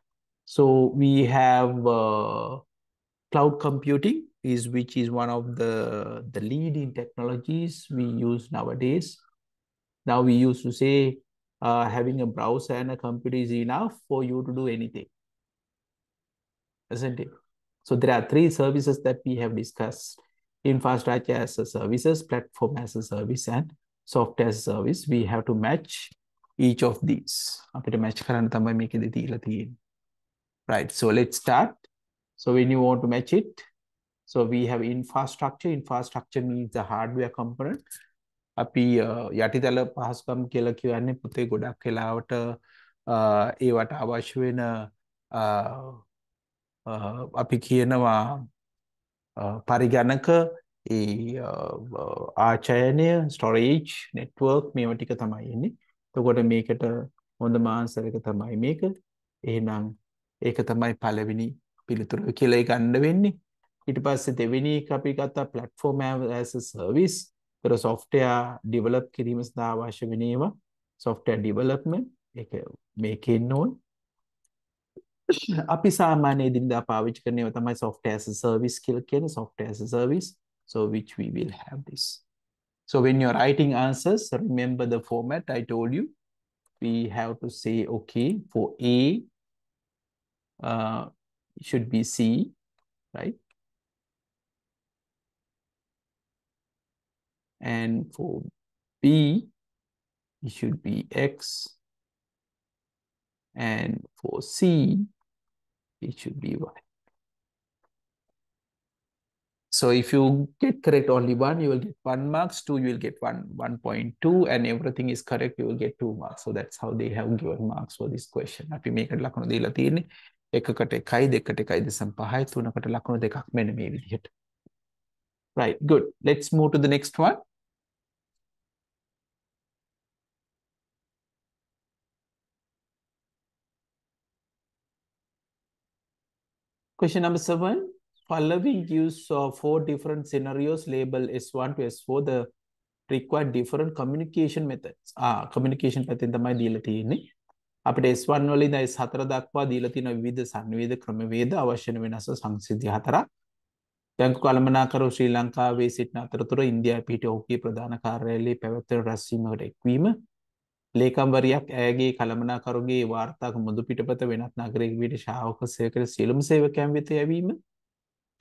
S1: So we have cloud computing which is one of the leading technologies we use nowadays. Now we used to say having a browser and a computer is enough for you to do anything, isn't it? So there are three services that we have discussed: infrastructure as a services, platform as a service, and software as a service. We have to match each of these. අපිට match කරන්න තමයි මේකෙදි දීලා තියෙන්නේ. Right. So let's start. So when you want to match it, so we have infrastructure. Infrastructure means the hardware component. අපි යටිතල පහසුකම් කියලා කියන්නේ පුතේ ගොඩක් වෙලාවට ඒවට අවශ්‍ය වෙන අපි කියනවා පරිගණක ආචයනය ස්ටෝරේජ් නෙට්වර්ක් මේවා ටික තමයි එන්නේ. එතකොට මේකට හොඳම ආන්සර් එක තමයි මේක. එහෙනම් ඒක තමයි පළවෙනි පිළිතුර කියලා ගන්න වෙන්නේ. ඊට පස්සේ දෙවෙනි එක අපි ගත්තා platform as a service. ඒතර software develop කිරීම සඳහා අවශ්‍ය වෙන ඒවා software development ඒක මේකේ ඉන්න ඕනේ. අපි සාමාන්‍ය දිනදා පාවිච්චි කරන ඒවා තමයි software as a service කියලා කියන්නේ software as a service. So which we will have this. So when you're writing answers, remember the format I told you. We have to say, okay, for A, it should be C, right? And for B, it should be X. And for C, it should be Y. So if you get correct only one, you will get 1 marks, 2, you will get 1.2, and everything is correct, you will get 2 marks. So that's how they have given marks for this question. අපි මේකට ලකුණු දීලා තියෙන්නේ 1කට 1යි 2කට 1.5යි 3කට ලකුණු 2ක් මෙන්න මේ විදිහට. Right, good. Let's move to the next one. Question number 7. Following gives 4 different scenarios labeled S1 to S4. The required different communication methods. Communication පැත්තෙන් තමයි දීලා තියෙන්නේ. අපිට S1 වල ඉඳන් S4 දක්වා දීලා තියෙන විවිධ සංවේද ක්‍රමවේද අවශ්‍ය වෙනස සංසිද්ධි 4ක්. බැංකු කළමනාකරු ශ්‍රී ලංකාවේ සිටින අතරතුර ඉන්දියාවේ පිහිටි ඔහුගේ ප්‍රධාන කාර්යාලයේ පැවැත්වෙන රැස්වීමකට එක්වීම. ලේකම්වරියක් ඇයගේ කළමනාකරුගේ වාර්තාක මුදු පිටපත වෙනත් නගරයක විට ශාවක සේවක සියලුම සේවකයන් වෙත යැවීම.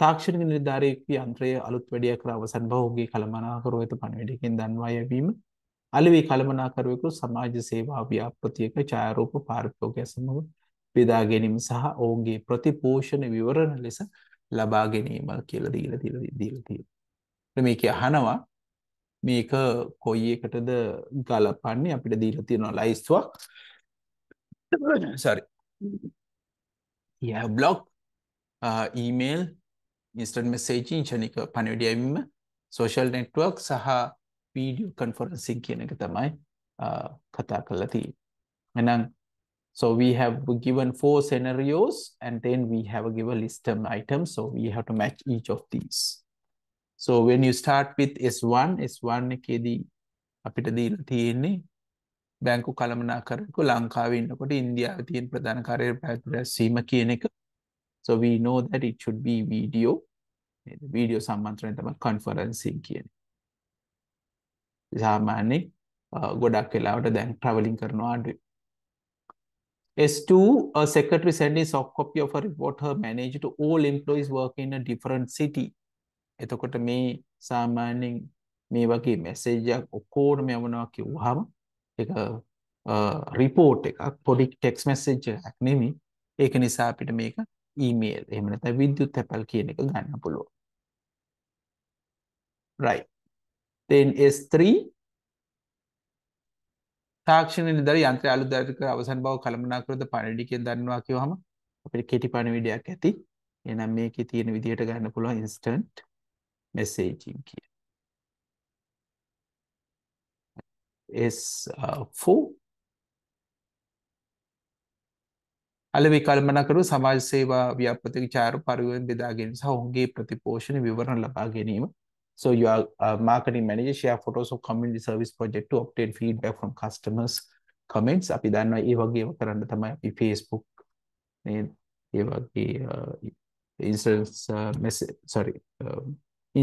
S1: තාක්ෂණික නිලධාරියෙකුගේ යන්ත්‍රය අලුත් වැඩියක් කර අවසන් බව ඔහුගේ කළමනාකරුව වෙත පණිවිඩයකින් දන්වා යැවීම. අලෙවි කළමනාකරුවෙකු සමාජ සේවා ව්‍යාපෘතියක ඡායාරූප පාරිභෝගය සමග බෙදා ගැනීම සහ ඔහුගේ ප්‍රතිපෝෂණ විවරණ ලෙස ලබා ගැනීම කියලා දීලා තියෙනවා. මේක අහනවා මේක කොයි එකටද ගලපන්නේ අපිට දීලා තියෙනවා ලයිස්තුවක්. sorry. Yeah, blog, email, instant messaging, ක්ෂණික පණිවිඩ යැවීම, social network සහ video conferencing කියන එක තමයි කතා කරලා තියෙන්නේ. එහෙනම් so we have given 4 scenarios and then we have given list of items, so we have to match each of these. So when you start with S1 එකේදී අපිට දීලා තියෙන්නේ බැංකු කළමනාකරුවෙකු ලංකාවේ ඉන්නකොට ඉන්දියාවේ තියෙන ප්‍රධාන කාර්යාලය පැවැත්ම රැස්වීම කියන එක. So we know that it should be video. Video සම්මන්ත්‍රණය තමයි conferencing කියන්නේ. සාමාන්‍ය ගොඩක් වෙලාවට දැන් traveling කරනවා අඩුයි. S2, a secretary sent a soft copy of a report her manager to all employees working in a different city. එතකොට මේ සාමාන්‍යයෙන් මේ වගේ message එකක් ඔක්කොටම යවනවා කිව්වහම ඒක report එකක් පොඩි text message එකක් නෙමෙයි. ඒක නිසා අපිට මේක email එහෙම නැත්නම් විද්‍යුත් තැපැල් කියන එක ගන්න පුළුවන්. right. then S3 තාක්ෂණ නිලධාරි යන්ත්‍රය අලුත් කර අවසන් බව කළමනාකරද පණිවිඩිකෙන් දන්නවා කියවහම අපිට කෙටි පණිවිඩයක් ඇති. එහෙනම් මේකේ තියෙන විදිහට ගන්න පුළුවන් instant messaging කිය. S4 අලෙවි කළමනාකරු සමාජ සේවා ව්‍යාපෘති විචාර පරිවර්තන බෙදා ගැනීම සහ ඔවුන්ගේ ප්‍රතිපෝෂණ විවරණ ලබා ගැනීම. So you are a marketing manager, share photos of community service project to obtain feedback from customers comments. අපි දන්නවා ඒ වගේ ඒවා කරන්න තමයි අපි Facebook නේද? ඒ වගේ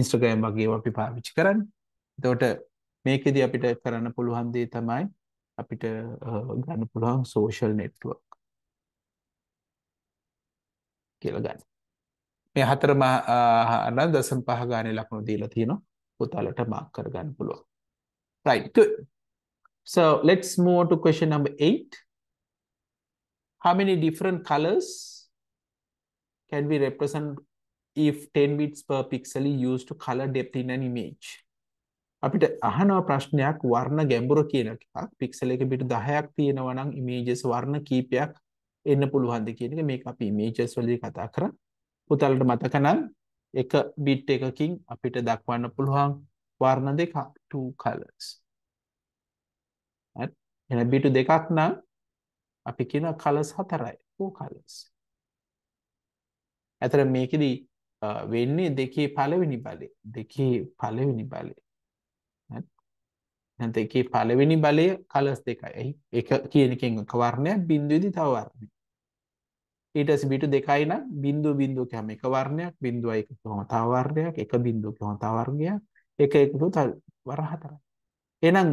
S1: Instagram වගේ ඒවා අපි පාවිච්චි කරන්නේ. එතකොට මේකෙදි අපිට කරන්න පුළුවන් දේ තමයි අපිට ගන්න පුළුවන් social network කියලා ගන්න. මේ හතරම 9.5 ගානේ ලකුණු දීලා තියෙනවා. පුතාලට මාක් කරගන්න පුළුවන්. Right, good. So let's move on to question number 8. How many different colors can we represent if 10 bits per pixel is used to color depth in an image? අපිට අහනවා ප්‍රශ්නයක් වර්ණ ගැඹුර කියන එකක්. පික්සල් එක පිට 10ක් තියෙනවා නම් images වර්ණ කීපයක් එන්න පුළුවන්ද කියන එක. මේක අපි images වලදී කතා කරා. පුතාලට මතක නම් එක bit එකකින් අපිට දක්වන්න පුළුවන් වර්ණ දෙකක්, 2 colors. හරි. එහෙනම් bit දෙකක් නම් අපි කියන colors 4යි, 4 colors. අතර මේකෙදි වෙන්නේ දෙකේ පළවෙනි බලය. දෙකේ පළවෙනි බලය. හරි. එහෙනම් දෙකේ පළවෙනි බලය colors දෙකයි. එක කියන එකෙන් එක වර්ණයක්, බිඳුවේදී තව වර්ණයක්. ඊට පස්සේ බිටු දෙකයි නම් බිඳුව බිඳුව කියම එක වර්ණයක්, බිඳුව එක කොහොම තව වර්ණයක්, එක බිඳුව කොහොම තව වර්ණයක්, එක එක තව වර්ණ 4යි. එහෙනම්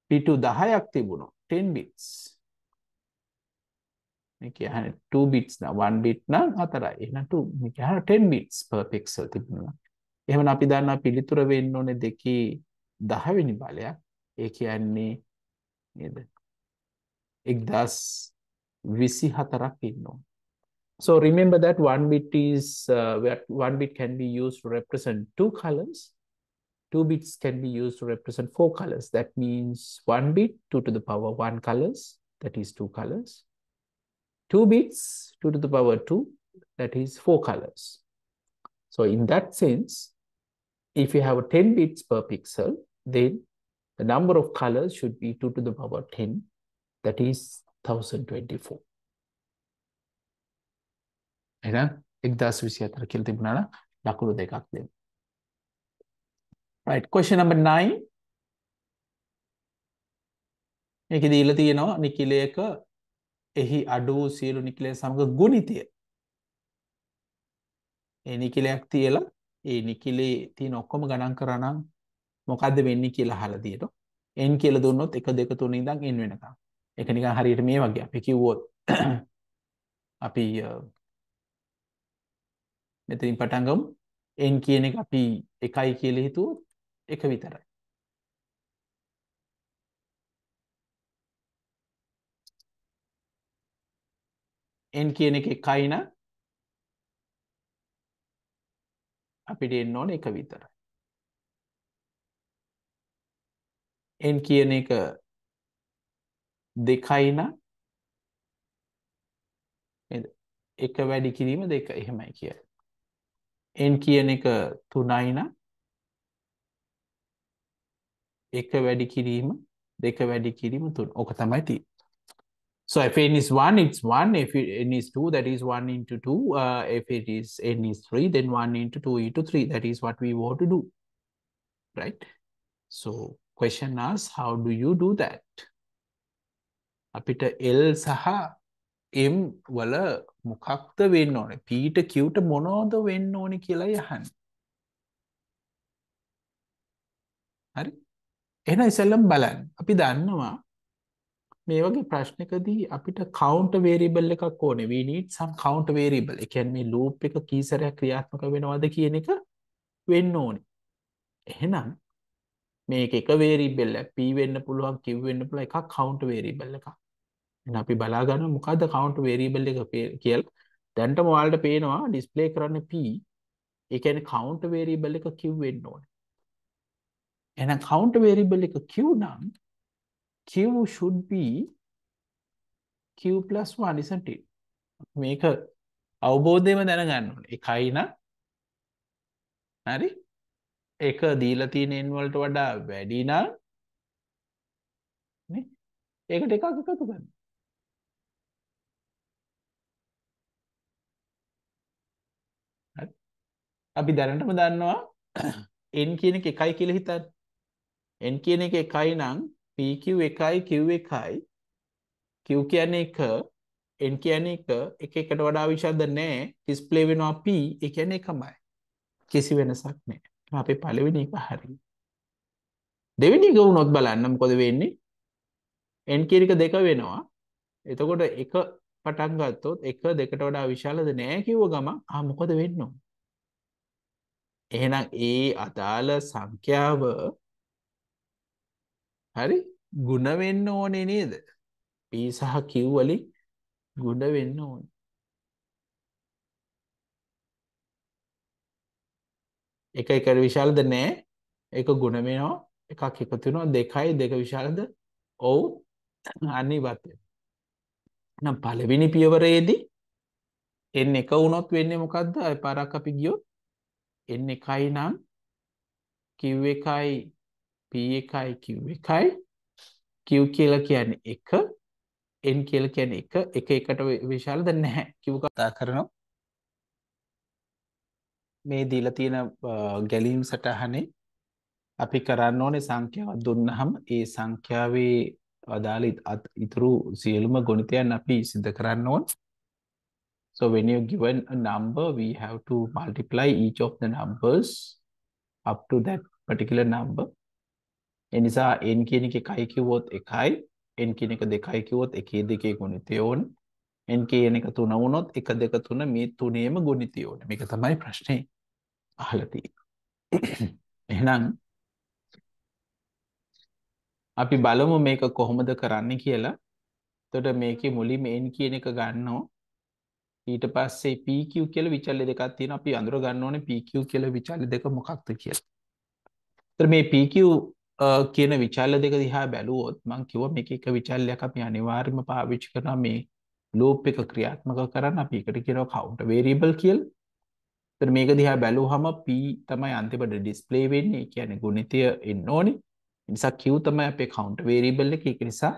S1: බිටු 10ක් තිබුණොත් 10 bits. මේ කියන්නේ 2 bits නම් 1 bit නම් 4යි. එහෙනම් 2 මේ කියන්නේ 10 bits per pixel තිබුණා. එහෙනම් අපි දන්නා පිළිතුර වෙන්න ඕනේ දෙකේ 10 වෙනි බලයක්. ඒ කියන්නේ නේද? 1024ක් ඉන්නවා. So remember that one bit is where 1 bit can be used to represent 2 colors. 2 bits can be used to represent 4 colors. That means 1 bit 2 to the power 1 colors, that is 2 colors. 2 bits 2 to the power 2, that is 4 colors. So in that sense, if you have 10 bits per pixel, then the number of colors should be 2 to the power 10, that is 1024. එහෙනම් 1024 කියලා තිබුණා නම් ලකුණු දෙකක් දෙන්න. Right, question number 9. මේක දීලා තියෙනවා නිකිලයක එහි අඩු වූ සියලු නිකිලය සමග ගුණිතය. ඒ නිකිලයක් තියලා ඒ නිකිලේ තියෙන ඔක්කොම ගණන් කරා නම් මොකද්ද වෙන්නේ කියලා අහලා තියෙනවා. n කියලා දුන්නොත් 1 2 3 ඉඳන් n වෙනකම්. ඒක නිකන් හරියට මේ වගේ අපි කිව්වොත් අපි මෙතනින් පටන් ගමු. n කියන එක අපි 1යි කියලා හිතුවොත් 1 විතරයි. n කියන එක 1යි නම් අපිට එන්න ඕනේ 1 විතරයි. n කියන එක 2යි නම් නේද? 1 වැඩි කිරීම 2 එහෙමයි කියන්නේ. n කියන එක 3යි නම් 1 වැඩි කිරීම 2 වැඩි කිරීම 3. ඕක තමයි තියෙන්නේ. So if n is 1, it's 1. If n is 2, that is 1 into 2. If it is n is 3, then 1 into 2 into 3. That is what we want to do. Right? So question asks, how do you do that? අපිට L සහ M වල මොකක්ද වෙන්න ඕනේ? P ට Q ට මොනවද වෙන්න ඕනේ කියලා යහන්නේ. හරි? එහෙනම් ඉතින් බලන්න. අපි දන්නවා මේ වගේ ප්‍රශ්නකදී අපිට counter variable එකක් ඕනේ. We need some counter variable. ඒ කියන්නේ මේ loop එක කී සැරයක් ක්‍රියාත්මක වෙනවද කියන එක වෙන්න ඕනේ. එහෙනම් මේක එක වේරියබල් එක p වෙන්න පුළුවන් q වෙන්න පුළුවන් එකක් කවුන්ට් වේරියබල් එකක්. එහෙනම් අපි බලා ගන්න මොකද්ද කවුන්ට් වේරියබල් එක කියලා. දැන්ටම ඔයාලට පේනවා ඩිස්ප්ලේ කරන්නේ p. ඒ කියන්නේ කවුන්ට් වේරියබල් එක q වෙන්න ඕනේ. එහෙනම් කවුන්ට් වේරියබල් එක q නම් q should be q plus 1 isn't it? මේක අවබෝධයෙන්ම දැනගන්න ඕනේ. එකයි නම් හරි. එක දීලා තියෙන n වලට වඩා වැඩි නම් නේ ඒකට එකක් එකතු කරන්න. හරි. අපි දැනටම දන්නවා n කියන එක එකයි කියලා හිතන්න. n කියන එක එකයි නම් pq එකයි q එකයි q කියන්නේ එක n කියන්නේ එක එකට වඩා විශාලද නැහැ. ඩිස්ප්ලේ වෙනවා p ඒ කියන්නේ එකමයි. කිසි වෙනසක් නැහැ. අපේ පළවෙනි එක හරියි. දෙවෙනි එක වුණොත් බලන්න මොකද වෙන්නේ? n කියන එක දෙක වෙනවා. එතකොට එක පටන් ගත්තොත් එක දෙකට වඩා විශාලද නැහැ කිව්ව ගමන් මොකද වෙන්න ඕන? එහෙනම් ඒ අදාළ සංඛ්‍යාව හරි ಗುಣ වෙන්න ඕනේ නේද? p සහ q වලින් ಗುಣ වෙන්න ඕනේ. එක එකට විශාලද නැහැ. ඒක ಗುಣ වෙනවා. එකක් එකතු වෙනවා දෙකයි දෙක විශාලද? ඔව් අනිවාර්ය. නම් පළවෙනි පියවරේදී n එක වුණොත් වෙන්නේ මොකද්ද? අය පාරක් අපි ගියොත් n එකයි නම් q එකයි p එකයි q එකයි q කියලා කියන්නේ එක n කියලා කියන්නේ එක එකට විශාලද නැහැ q කතා කරනවා. මේ දීලා තියෙන ගැලීම් සටහනේ අපි කරන්න ඕනේ සංඛ්‍යාවක් දුන්නහම ඒ සංඛ්‍යාවේ අදාළ ඉතුරු සියලුම ගුණිතයන් අපි සිද්ධ කරන්න ඕන. So when you're given a number, we have to multiply each of the numbers up to that particular number. ඒ නිසා n කියන එක එකයි කිව්වොත් එකයි n කියන එක දෙකයි කිව්වොත් එකේ දෙකේ ගුණිතය ඕනේ. n කියන එක තුන වුණොත් 1 2 3 මේ තුනේම ගුණිතය ඕනේ. මේක තමයි ප්‍රශ්නේ අහලා තියෙන්නේ. එහෙනම් අපි බලමු මේක කොහොමද කරන්නේ කියලා. එතකොට මේකේ මුලින්ම n කියන එක ගන්නවා. ඊට පස්සේ pq කියලා විචල්්‍ය දෙකක් තියෙනවා. අපි අඳුර ගන්න ඕනේ pq කියලා විචල්්‍ය දෙක මොකක්ද කියලා. එතකොට මේ pq කියන විචල්්‍ය දෙක දිහා බැලුවොත් මම කිව්වා මේක එක විචල්්‍යයක් අපි අනිවාර්යයෙන්ම පාවිච්චි කරනවා මේ ලූප් එක ක්‍රියාත්මක කරන්න. අපි එකට කියනවා කවුන්ට් වේරියබල් කියලා. එතකොට මේක දිහා බැලුවහම p තමයි අන්තිමට ඩිස්ප්ලේ වෙන්නේ. ඒ කියන්නේ ගුණිතය එන්න ඕනේ. ඒ නිසා q තමයි අපේ කවුන්ට් වේරියබල් එක. ඒක නිසා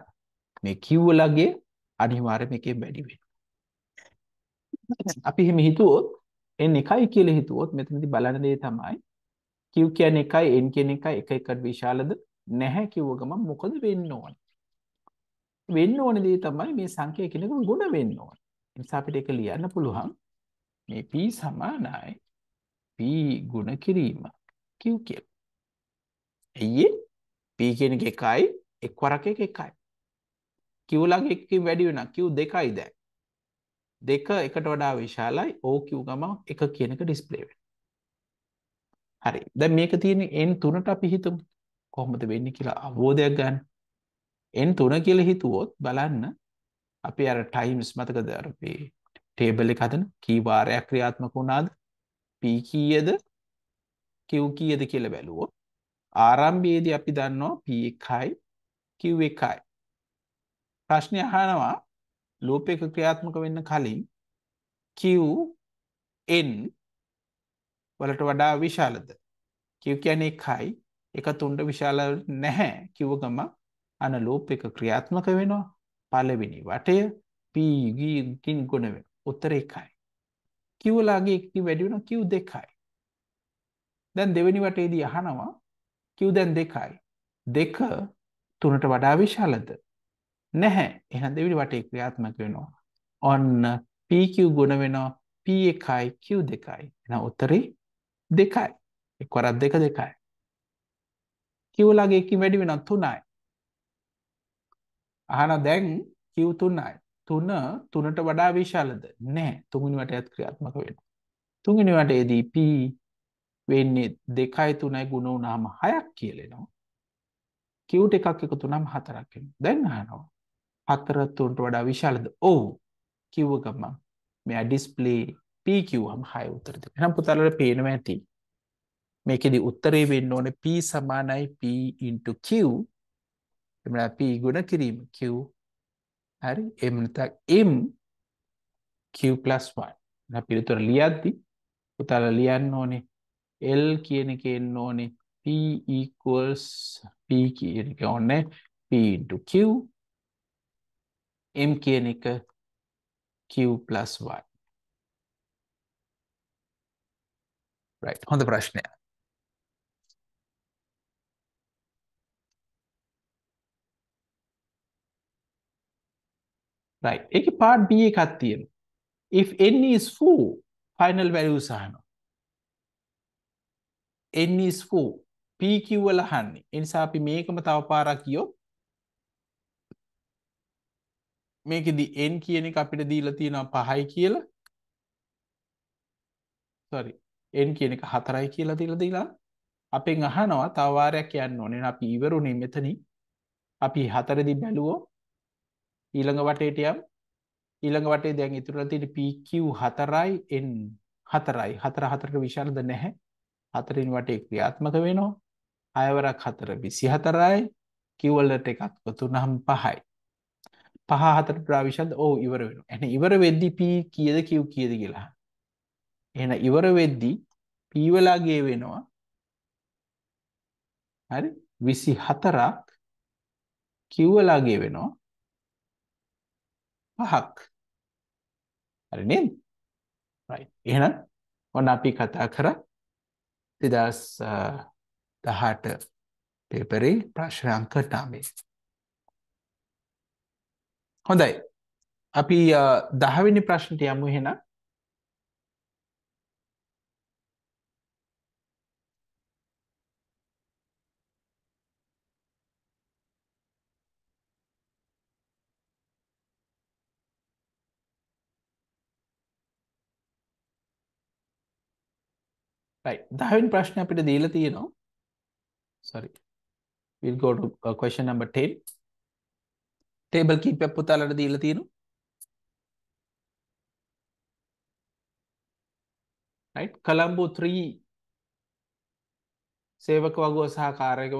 S1: මේ q වලගේ අනිවාර්යයෙන් මේකේ වැඩි වෙනවා. අපි එහෙම හිතුවොත් n එකයි කියලා හිතුවොත් මෙතනදී බලන දේ තමයි q කියන්නේ එකයි n කියන්නේ එකයි එක එකට විශාලද නැහැ කිව්ව ගමන් මොකද වෙන්න ඕන? වෙන්න ඕන දේ තමයි මේ සංඛ්‍යා කියන එක ගුණ වෙන්න ඕන. ඒ නිසා අපිට ඒක ලියන්න පුළුවන් මේ p සමානයි p ගුණ කිරීම q කියලා. එయ్యේ p කියන එක එකයි එක් වරක් එක එකයි. q ළඟ එකකින් වැඩි වෙනවා q දෙකයි දැන්. දෙක එකට වඩා විශාලයි OQ ගම එක කියන එක ඩිස්ප්ලේ වෙනවා. හරි. දැන් මේක තියෙන්නේ n3ට අපි හිතමු. කොහොමද වෙන්නේ කියලා අවබෝධයක් ගන්න. n3 කියලා හිතුවොත් බලන්න අපි අර ටයිම්ස් මතකද අර මේ ටේබල් එක හදන කී වාරයක් ක්‍රියාත්මක වුණාද? p කීයද q කීයද කියලා බැලුවොත් ආරම්භයේදී අපි දන්නවා p එකයි q එකයි. ප්‍රශ්නේ අහනවා ලූප් එක ක්‍රියාත්මක වෙන්න කලින් q n වලට වඩා විශාලද? q කියන්නේ එකයි එක තුනට විශාල නැහැ කිව්ව ගම අන ලූප් එක ක්‍රියාත්මක වෙනවා. පළවෙනි වටය p ගින් ගුණ වෙනවා. උත්තර එකයි. q ලාගේ එක වැඩි වෙනවා q දෙකයි. දැන් දෙවෙනි වටේදී අහනවා q දැන් දෙකයි. දෙක තුනට වඩා විශාලද? නැහැ. එහෙනම් දෙවෙනි වටේ ක්‍රියාත්මක වෙනවා. ඔන්න pq ගුණ වෙනවා p එකයි q දෙකයි. එහෙනම් උත්තරේ දෙකයි. එක්වරක් දෙක දෙකයි. q ලාගේ එකකින් වැඩි වෙනවා 3යි. අහන දැන් q 3යි. 3 3ට වඩා විශාලද? නැහැ. තුන්වෙනි වටයත් ක්‍රියාත්මක වෙනවා. තුන්වෙනි වටේදී p වෙන්නේ 2යි 3යි ගුණ වුණාම 6ක් කියලා එනවා. Q එකක් එකතු වුණාම 4ක් එනවා. දැන් අහනවා 4 3ට වඩා විශාලද? ඔව්. කිව්ව ගමන් මෙයා ඩිස්ප්ලේ P කිව්වම 6 උත්තර දෙනවා. එහෙනම් පුතාලට පේනවා ඇති. මේකෙදි උත්තරේ වෙන්න ඕනේ P සමානයි P Q. එමනම් P ගුණ කිරීම Q. හරි. එහෙම නැත්නම් M Q + 1. එහෙනම් පිළිතුර ලියද්දි පුතාලා ලියන්න ඕනේ L කියන එක එන්න ඕනේ P = P කියන එක ඕනේ P * Q. M කියන එක Q + 1. right. හොඳ ප්‍රශ්නයක්. right. ඒකේ part B එකක් තියෙනවා. if n is 4 final values අහනවා. n is 4 PQ වල අහන්නේ. ඒ නිසා අපි මේකම තව පාරක් කියොත් මේකෙදි n කියන එක අපිට දීලා තියෙනවා 5යි කියලා. sorry. n කියන එක 4යි කියලා දීලා අපෙන් අහනවා තව වාරයක් කියන්න ඕනේ. අපි ඉවරුනේ මෙතනින්. අපි 4 දී බැලුවෝ ඊළඟ වටේට යම් ඊළඟ වටේ දැන් ඉතුරුලා තියෙන PQ 4යි n 4යි 4 4ට විශාලද නැහැ 4 වටේ ක්‍රියාත්මක වෙනවා 6 වරක් 4 24යි Q වලට එකක් තුනම 5යි 5 4ට වඩා විශාලද ඔව් ඉවර වෙනවා එහෙනම් ඉවර වෙද්දි P කීයද Q කීයද කියලා එහෙනම් ඉවර වෙද්දි P වලගේ වෙනවා හරි 24ක් Q වලගේ වෙනවා 5ක් හරි නේද right එහෙනම් ඔන්න අපි කතා කරා 2018 පේපරේ ප්‍රශ්න අංක 9. හොඳයි. අපි 10 වෙනි ප්‍රශ්නට යමු එහෙනම්. right 10 වෙනි ප්‍රශ්නේ අපිට දීලා තියෙනවා. sorry. we'll go to question number 10. table කීපයක් පුතාලට දීලා තියෙනවා. right Colombo 3 සේවක වගුව සහ කාර්යක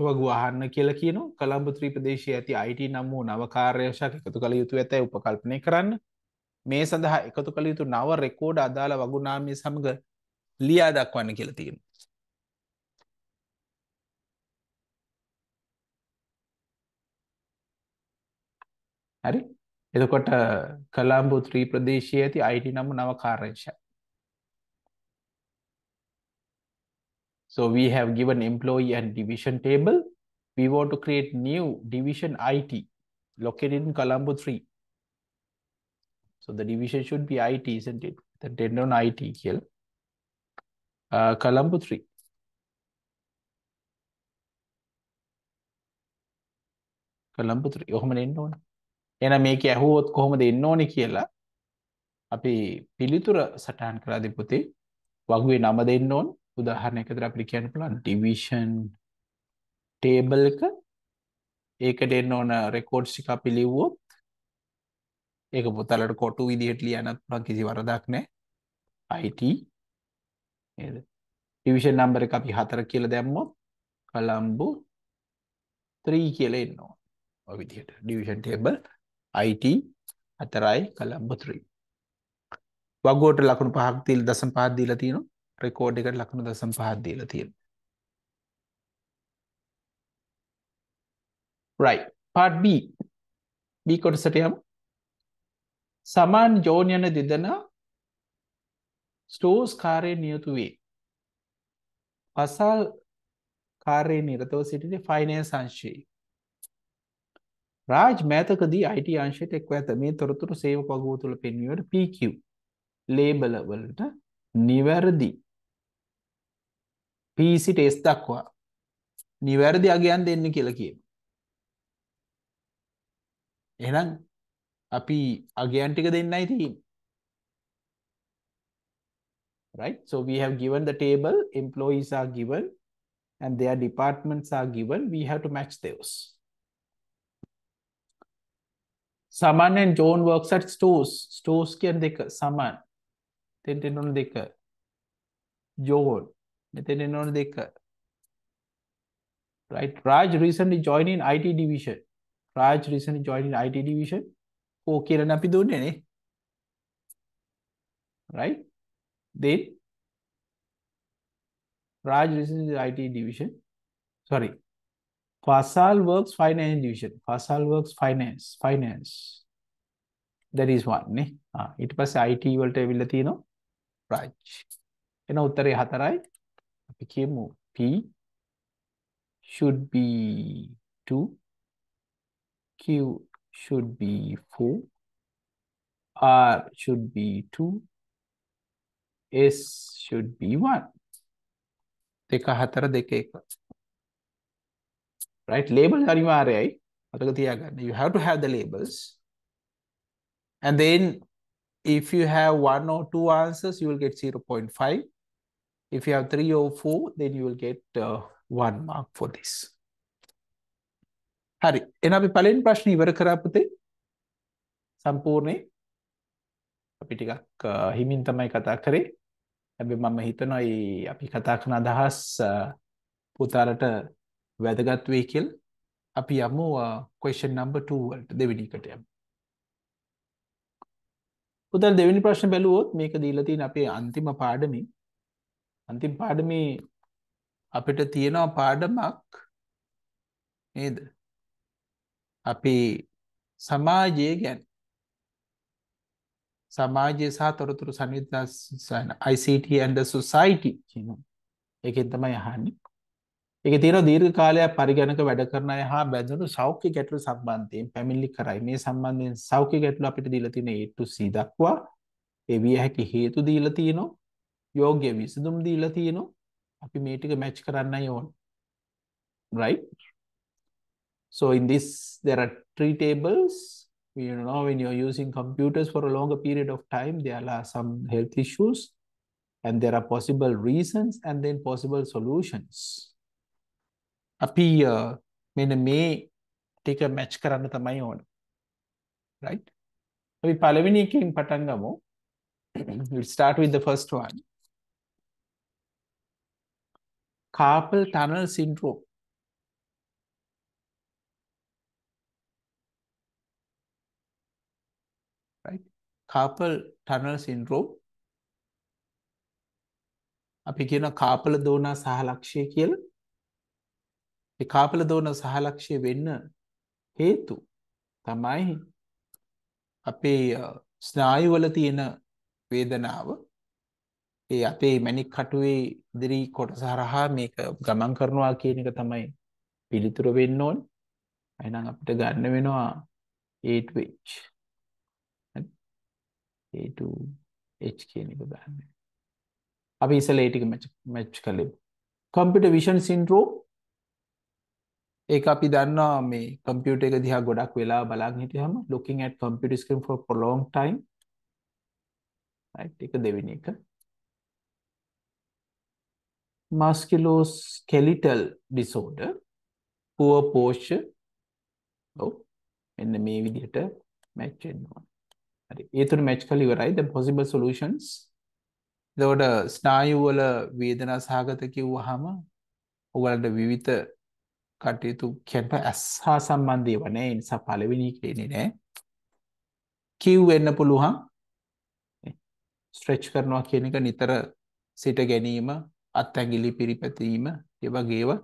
S1: වගුව අහන්න කියලා කියනවා. Colombo 3 ප්‍රදේශයේ ඇති IT නම් වූ නව කාර්යශාක එකතු කළ යුතු ඇතැයි උපකල්පනය කරන්න. මේ සඳහා එකතු කළ යුතු නව රෙකෝඩ් අදාළ වගු නාමය සමග ලියා දක්වන්න කියලා තියෙනවා. හරි එතකොට කලාම්බු 3 ප්‍රදේශයේ ඇති IT නම් නව කාර්යශාක. So we have given employee and division table. We want to create new division IT located in Colombo 3. So the division should be IT, isn't it? The tendon IT here. Colombo 3. Colombo 3. ඔහොම එන්න ඕන. එහෙනම් මේක ඇහුවොත් කොහොමද එන්න ඕනේ කියලා අපි පිළිතුර සටහන් කරලා පුතේ වගුවේ නම දෙන්න ඕන. උදාහරණයකට අපිට කියන්න පුළුවන් division table එක ඒකට එන්න ඕන records ටික අපි ලිව්වොත් ඒක පුතාලට කොටු විදිහට ලියන්නත් පුළුවන් කිසි වරදක් නැහැ. IT නේද? division number එක අපි 4 කියලා දැම්මොත් Colombo 3 කියලා එන්න ඕන. ඔය විදිහට division table IT 4යි Colombo 3. වගුවට ලකුණු 5ක් දීලා 0.5ක් දීලා තියෙනවා. රෙකෝඩ් එකට ලකුණු 0.5ක් දීලා තියෙනවා. right part B කොටසට යමු. සමාන් ජෝන් යන දෙදෙනා ස්ටෝර්ස් කාර්යයේ නියුතු වේ. පසල් කාර්යයේ නිරතව සිටින ෆයිනෑන්ස් අංශයේ. රාජ් මෑතකදී IT අංශයට එක්ව ඇත. මේ තොරතුරු සේවක වගුව තුළ පෙන්වීමට PQ ලේබල වලට නිවැරදි PC ටෙස්ට් දක්වා නිවැරදි අගයන් දෙන්න කියලා කියනවා. එහෙනම් අපි අගයන් ටික දෙන්නයි තියෙන්නේ. right so we have given the table employees are given and their departments are given, we have to match those. Saman and John works at stores. Stores can deka Saman. Then on deka John. Then on deka. Right. Raj recently joined in IT division. Raj recently joined in IT division. Okay, na api dunne ne. Right. Then Raj recently IT division. Sorry. Fasal works finance division. Fasal works finance. Finance. That is one. Ne? It was IT වලට ඇවිල්ලා තියෙනවා. Raj. එන උත්තරේ 4යි. අපි කියමු P should be 2. Q should be 4. R should be 2. S should be 1. දෙක 4 දෙක 1. Right? Labels අනිවාර්යයි. මතක තියාගන්න. You have to have the labels. And then if you have 1 or 2 answers, you will get 0.5. If you have 3 or 4, then you will get 1 mark for this. හරි. එහෙනම් අපි පළවෙනි ප්‍රශ්නේ ඉවර කරා පුතේ. සම්පූර්ණේ අපි ටිකක් හිමින් තමයි කතා කරේ. හැබැයි මම හිතනවා මේ අපි කතා කරන අදහස් පුතාලට වැදගත් වෙයි කියලා. අපි යමු question number 2 වලට දෙවෙනි එකට යමු. පුතාල දෙවෙනි ප්‍රශ්න බැලුවොත් මේක දීලා තියෙන අපේ අන්තිම පාඩමේ අපිට තියෙනවා පාඩමක් නේද? අපි සමාජයේ ගැන සමාජයේ සහ තොරතුරු සංවිධාන ICT and the society කියනවා. ඒකෙන් තමයි අහන්නේ. ඒකේ තියෙනවා දීර්ඝ කාලයක් පරිගණක වැඩ කරන අය හා බැඳුණු සෞඛ්‍ය ගැටලු සම්බන්ධයෙන් පැමිණිලි කරයි. මේ සම්බන්ධයෙන් සෞඛ්‍ය ගැටලු අපිට දීලා තියෙන A to C දක්වා ඒ විය හැකි හේතු දීලා තියෙනවා. යෝග්‍ය විසඳුම් දීලා තියෙනවා. අපි මේ ටික මැච් කරන්නයි ඕන. Right? So in this, there are 3 tables. You know, when you're using computers for a longer period of time, there are some health issues and there are possible reasons and then possible solutions. Api මෙන්න මේ ටික match කරන්න තමයි ඕන. Right? අපි පළවෙනි එකෙන් පටන් ගමු. We'll start with the first one. Carpal tunnel syndrome. Right? Carpal tunnel syndrome. අපි කියන කාපල දෝනා සහලක්ෂය කියලා. ඒ කාපල දෝනා සහලක්ෂය වෙන්න හේතු තමයි අපේ ස්නායු වල තියෙන වේදනාව. ඒ අපේ මැණික් කටුවේ ඉදිරි කොටස හරහා මේක ගමන් කරනවා කියන එක තමයි පිළිතුර වෙන්න ඕන. එහෙනම් අපිට ගන්න වෙනවා A to H. A to H කියන එක ගන්න. අපි ඉස්සෙල්ලා ඒ ටික මැච් කළේ. computer vision syndrome ඒක අපි දන්නවා මේ කම්පියුටර් එක දිහා ගොඩක් වෙලා බලන් හිටියම looking at computer screen for long time. right? ඒක දෙවෙනි එක. musculoskeletal disorder, poor posture. ඔව් මෙන්න මේ විදිහට මැච් වෙනවා. හරි. ඒ තුන මැච් කරලා ඉවරයි. the possible solutions. එතකොට ස්නායු වල වේදනා සහගත කිව්වහම ඔයගලට විවිධ කටයුතු කියන්න ඇස් හා සම්බන්ධ ඒවා නෑ. ඒ නිසා පළවෙනි එකේ නෑ. Q වෙන්න පුළුවන්. ස්ට්‍රෙච් කරනවා කියන එක නිතර සිට ගැනීම, අත්ඇඟිලි පිරිපැදීම, ඒ වගේ ඒවා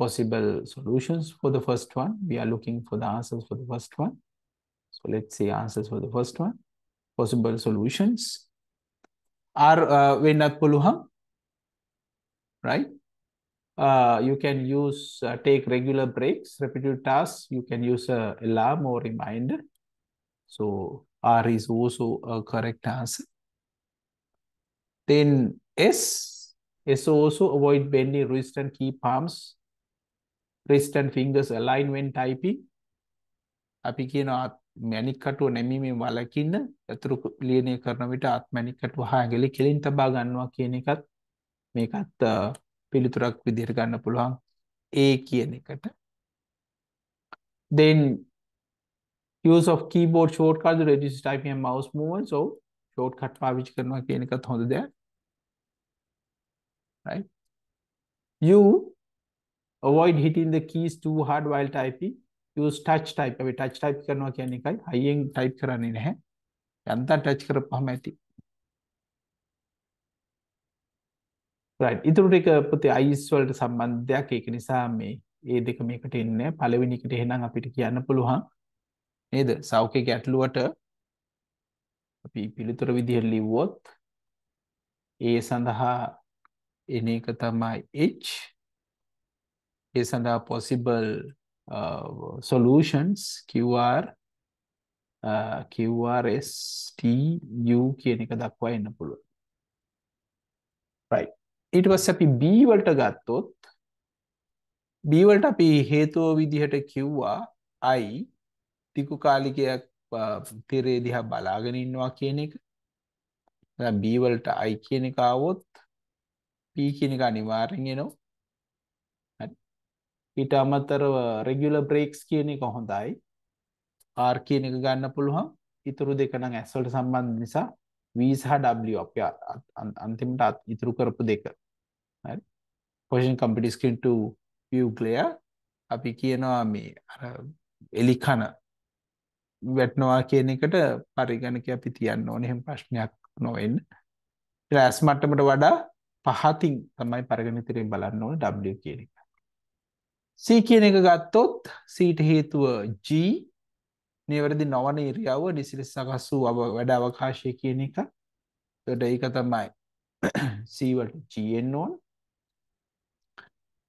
S1: possible solutions for the first one. We are looking for the answers for the first one. So let's see answers for the first one. Possible solutions are when puluham, right? You can use take regular breaks, repetitive tasks. You can use a alarm or reminder. So R is also a correct answer. Then S also avoid bending wrist and keep palms, wrist and fingers aligned when typing. අපි කියනවා මැණික් කටුව නැමීමෙන් වළකින්න අතුරු ලියනය කරන විට අත් මැණික් කටුව හා ඇඟිලි කෙලින් තබා ගන්නවා කියන එකත් මේකත් පිළිතුරක් විදිහට ගන්න පුළුවන් A කියන එකට. Then use of keyboard shortcuts reduce typing and mouse movement. So shortcut පාවිච්චි කරනවා කියන එකත් හොඳ දෙයක්. Right? You avoid hitting the keys too hard while typing. Use touch type. අපි touch type කරනවා කියන එකයි. හයියෙන් type කරන්නේ නැහැ. යන්තම් touch කරපුවාම ඇති. Right. ඉතුරු ටික පුතේ IS වලට සම්බන්ධ දෙයක්. ඒක නිසා මේ ඒ දෙක මේකට එන්නේ. පළවෙනි එකට එහෙනම් අපිට කියන්න පුළුවන් නේද? සෞඛ්‍ය ගැටලුවට අපි පිළිතුර විදිහට ලිව්වොත් ඒ සඳහා එන එක තමයි H. ඒ සඳහා possible solutions QRS TU කියන එක දක්වා එන්න පුළුවන්. Right. ඊට පස්සේ අපි B වලට ගත්තොත් B වලට අපි හේතුව විදිහට කිව්වා I ටිකු කාලිකයක් තිරේ දිහා බලාගෙන ඉන්නවා කියන එක. දැන් B වලට I කියන එක ආවොත් P කියන එක අනිවාර්යෙන් එනවා. හරි. ඊට අමතරව regular breaks කියන එක හොඳයි. R කියන එක ගන්න පුළුවන්. ඉතුරු දෙක නම් S වලට සම්බන්ධ නිසා V සහ W අපි අන්තිමට ඉතුරු කරපු දෙක. හරි. Position complete screen to view glare අපි කියනවා මේ අර එලිකන වැටෙනවා කියන එකට පරිගණකයක් අපි තියන්න ඕනේ. එහෙම ප්‍රශ්නයක් නොවෙන්න. ඊට S මට්ටමට වඩා පහතින් තමයි පරිගණිතයෙන් බලන්න ඕනේ W කියන එක. C කියන එක ගත්තොත් C ට හේතුව G නිවැරදි නොවන ඉරියව්ව නිසිලෙස සකස් වූ වැඩ අවකාශය කියන එක. ඒකට ඒක තමයි C වලට G එන්න ඕන.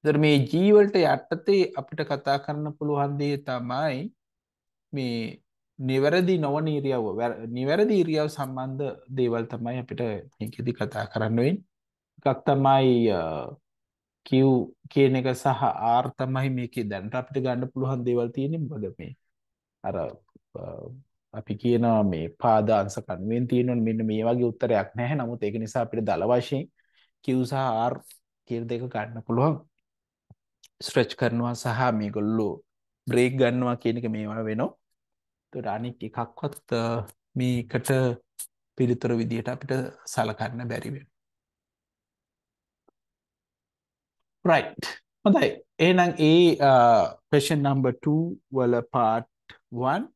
S1: ඒතර මේ G වලට යටතේ අපිට කතා කරන්න පුළුවන් දේ තමයි මේ නිවැරදි නොවන ඉරියව්ව. නිවැරදි ඉරියව් සම්බන්ධ දේවල් තමයි අපිට මේකෙදි කතා කරන්න වෙන්නේ. එකක් තමයි Q කියන එක සහ R තමයි මේකේ දැනට අපිට ගන්න පුළුවන් දේවල් තියෙන්නේ. මොකද මේ අර අපි කියනවා මේ පාද අංශ කණුවෙන් තියෙනවනේ මෙන්න මේ වගේ උත්තරයක් නැහැ. නමුත් ඒක නිසා අපිට දල වශයෙන් Q සහ R කියන දෙක ගන්න පුළුවන්. ස්ට්‍රෙච් කරනවා සහ මේගොල්ලෝ බ්‍රේක් ගන්නවා කියන එක මේවා වෙනවා. ඒතර අනිත් එකක්වත් මේකට පිළිතුර විදියට අපිට සලකන්න බැරි වෙනවා. Right. හොඳයි. එහෙනම් question number 2 වල part 1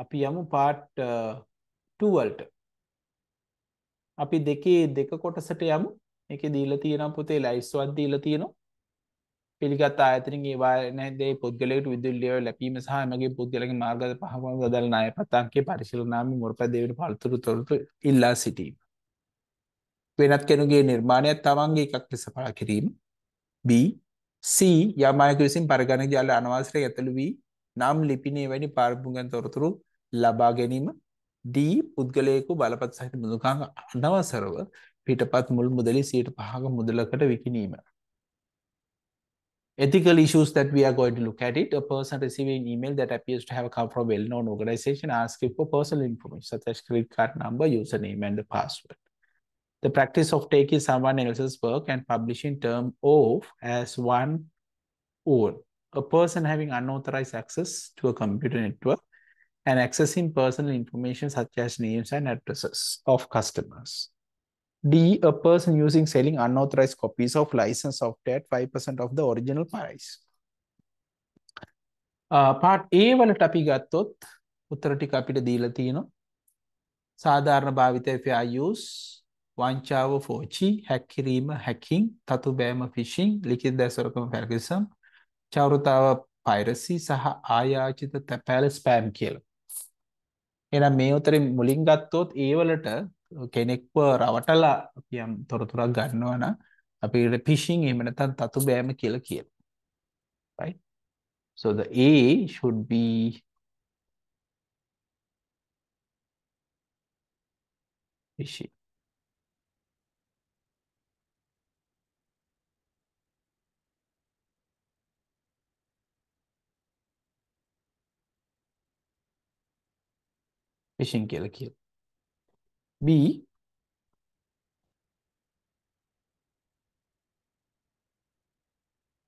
S1: අපි යමු part 2 වලට. අපි දෙකේ දෙක කොටසට යමු. මේකේ දීලා තියෙනවා පුතේ ලයිස්ට්වත් දීලා තියෙනවා. පිළිගත් ආයතනින් ඒවා නැද්දේ පුද්ගලයාට විදුලිය ලැබීම සහ එමගේ පුද්ගලයාගේ මාර්ගද පහවම බදල් ණය පතාංකයේ පරිශීලනාමේ මුරපැදේවන පළතුරු තොරතුරු ඉල්ලා සිටීම. වෙනත් කෙනෙකුගේ නිර්මාණයක් තමන්ගේ එකක් ලෙස පළ කිරීම. B C යම් අයෙකු විසින් පරිගණක ජාල අනවශ්‍ය ඇතුළු වී නම් ලිපිනේ වැනි පාරිභෝගික තොරතුරු ලබා ගැනීම. D පුද්ගලයෙකු බලපත් සහිත මුදුකාංග අනවසරව පිටපත් මුල් Mudali 5% මුදලකට විකිණීම. Ethical issues that we are going to look at it. A person receiving an email that appears to have come from a well-known organization asking for personal information such as credit card number, username, and the password. The practice of taking someone else's work and publishing term off as one own. A person having unauthorized access to a computer network and accessing personal information such as names and addresses of customers. D. A person selling unauthorized copies of licensed software at 5% of the original price. Part A වලට අපි ගත්තොත් උත්තර ටික අපිට දීලා තියෙනවා. සාධාරණ භාවිතය fair use, වංචාව 4G, හැක් කිරීම hacking, තතු බෑම phishing, ලිඛිත දැසරකම පැරගිසම්, චෞරතාව piracy සහ ආයාචිත තැපෑල spam කියලා. එහෙනම් මේ උතරේ මුලින් ගත්තොත් ඒ වලට කෙනෙක්ව රවටලා අපි යම් තොරතුරක් ගන්නවා නම් අපි phishing එහෙම නැත්නම් තතු බෑම කියලා කියනවා. Right? So the A should be phishing. Phishing කියලා කියනවා. B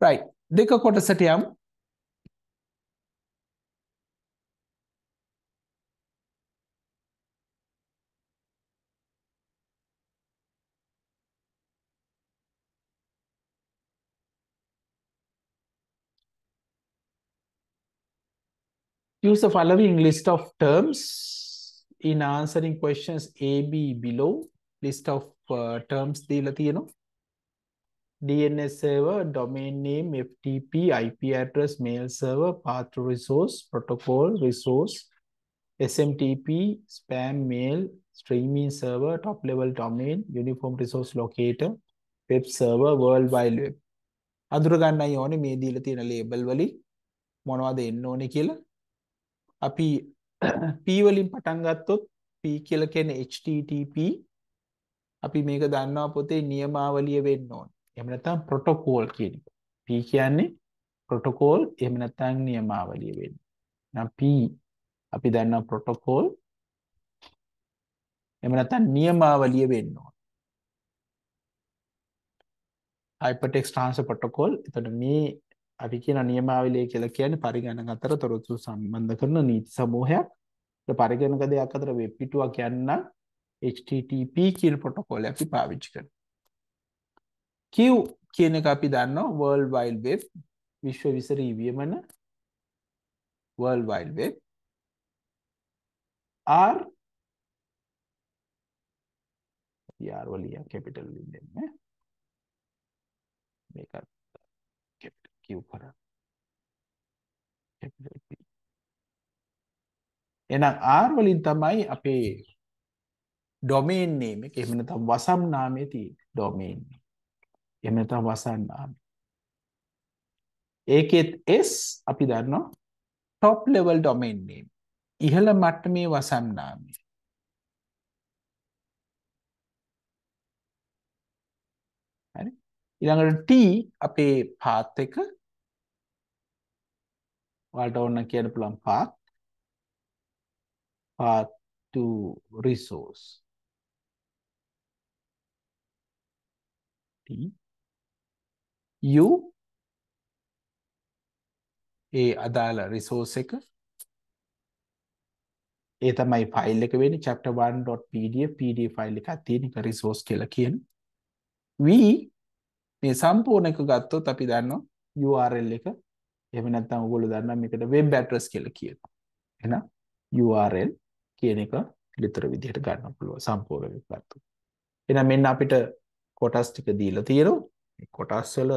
S1: right දෙක කොටසට යමු use the following list of terms in answering questions A B below list of terms දීලා තියෙනවා DNS server, domain name, FTP, IP address, mail server, path to resource, protocol, resource, SMTP, spam mail, streaming server, top level domain, uniform resource locator, web server, world wide web. අඳුර ගන්නයි ඕනේ මේ දීලා තියෙන label වලින් මොනවද එන්න ඕනේ කියලා. අපි P වලින් පටන් ගත්තොත් P කියලා කියන්නේ HTTP අපි මේක දන්නවා පොතේ නියමාවලිය වෙන්න ඕනේ. එහෙම නැත්නම් ප්‍රොටෝකෝල් කියන එක. P කියන්නේ ප්‍රොටෝකෝල් එහෙම නැත්නම් නියමාවලිය වෙන්නේ. නම් P අපි දන්නවා ප්‍රොටෝකෝල් එහෙම නැත්නම් නියමාවලිය වෙන්න ඕනේ. hypertext transfer protocol එතකොට මේ අපි කියන නියමාවලිය කියලා කියන්නේ පරිගණක අතර තොරතුරු සම්බන්ධ කරන නීති සමූහයක්. ඒ පරිගණක දෙකක් අතර වෙබ් පිටුවක් යන්න HTTP කියන ප්‍රොටෝකෝල් එක අපි පාවිච්චි කරනවා. Q කියන එක අපි දන්නවා World Wide Web විශ්ව විසරී වියමන World Wide Web. R වලිය කැපිටල් වලින් දෙන්නේ. මේක කැපිටල් Q කරා. Capital P. එහෙනම් R වලින් තමයි අපේ domain name එක එහෙම නැත්නම් වසම් නාමය තියෙන්නේ. domain. එහෙම නැත්නම් වසම් නාමය. ඒකෙත් S අපි දන්නවා top level domain name. ඉහළ මට්ටමේ වසම් නාමය. හරි. ඊළඟට T අපේ path එක ඔයාලට ඕන කියන්න පුළුවන් path to resource. T U ඒ අදාළ resource එක ඒ තමයි ෆයිල් එක වෙන්නේ chapter1.pdf pdf ෆයිල් එකක් තියෙන එක resource කියලා කියන. V මේ සම්පූර්ණ එක ගත්තොත් අපි දන්නවා URL එක. එහෙම නැත්නම් ඔයගොල්ලෝ දන්නවා මේකට web address කියලා කියනවා. එහෙනම් URL කියන එක විතර විදිහට ගන්න පුළුවන් සම්පූර්ණ වෙබ් ගත්තොත්. එහෙනම් මෙන්න අපිට කොටස් ටික දීලා තියෙනවා. මේ කොටස් වල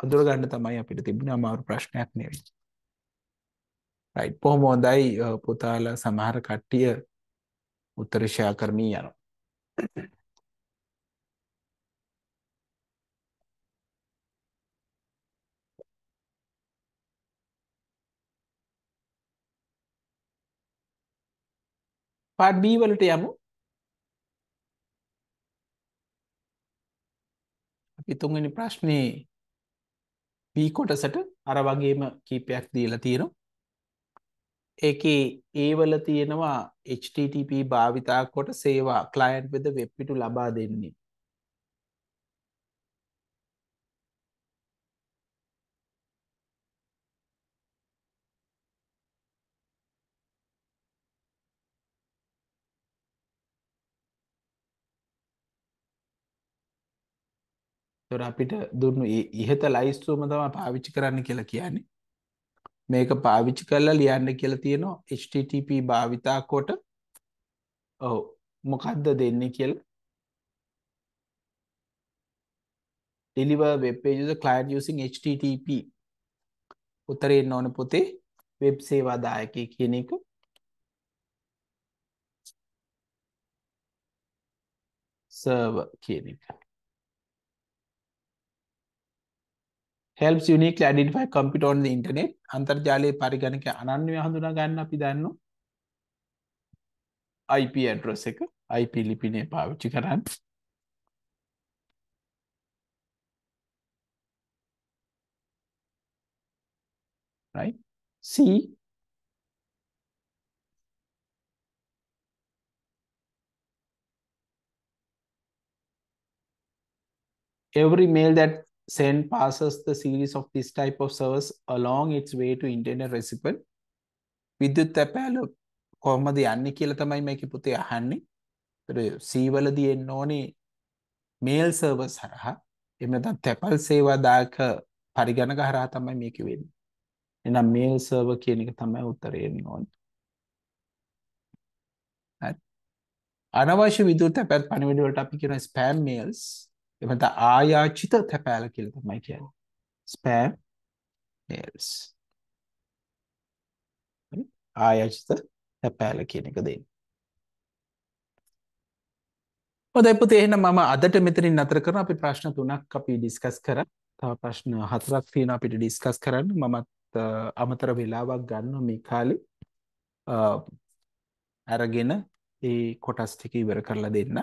S1: අඳුර ගන්න තමයි අපිට තිබුණේ අමාරු ප්‍රශ්නයක් නෙවෙයි. right බොහොම හොඳයි පුතාලා සමහර කට්ටිය උත්තර ෂෙයා කරමින් යනවා. part B වලට යමු. අපි තුන්වෙනි ප්‍රශ්නේ B කොටසට අර වගේම කීපයක් දීලා තියෙනවා. ඒකේ A වල තියෙනවා HTTP භාවිතා කොට සේවා client වෙද වෙබ් පිටු ලබා දෙන්නේ. ඒතර අපිට දුන්නු ඉහත ලයිස්තුවම තමයි පාවිච්චි කරන්න කියලා කියන්නේ. මේක පාවිච්චි කරලා ලියන්න කියලා තියෙනවා HTTP භාවිතා කොට ඔව් මොකද්ද දෙන්නේ කියලා deliver web pages to client using HTTP උත්තරේ එන්න ඕන පොතේ වෙබ් සේවා දායකයෙක් කියන එක server කියන එක helps uniquely identify computer on the internet අන්තර්ජාලයේ පරිගණක අනන්‍යව හඳුනා ගන්න අපි දන්නවා IP address එක IP ලිපිනය පාවිච්චි කරන්න right C every mail that send passes the series of this type of service along its way to intended recipient. විද්‍යුත් තැපෑල කොහොමද යන්නේ කියලා තමයි මේකේ පුතේ අහන්නේ. ඒතර C වලදී එන්න ඕනේ මේල් සර්වර්ස් හරහා. එහෙම නැත්නම් තැපල් සේවා දායක පරිගණක හරහා තමයි මේක වෙන්නේ. එහෙනම් මේල් සර්වර් කියන එක තමයි උත්තරේ එන්න ඕනේ. හරි. අනවශ්‍ය විද්‍යුත් තැපැල් පණිවිඩ වලට අපි කියන ස්පෑම් මේල්ස්. එහෙම නැත්නම් ආයාචිත තැපෑල කියලා තමයි කියන්නේ. ස්පෑම් මේල්ස්. ආයාචිත තැපෑල කියන එක දෙන්නේ. හොඳයි පුතේ එහෙනම් මම අදට මෙතනින් නතර කරනවා. අපි ප්‍රශ්න 3ක් අපි ඩිස්කස් කරා. තව ප්‍රශ්න 4ක් තියෙනවා අපිට ඩිස්කස් කරන්න. මමත් අමතර වෙලාවක් ගන්නවා මේ කාලේ. අරගෙන ඒ කොටස් ටික ඉවර කරලා දෙන්න.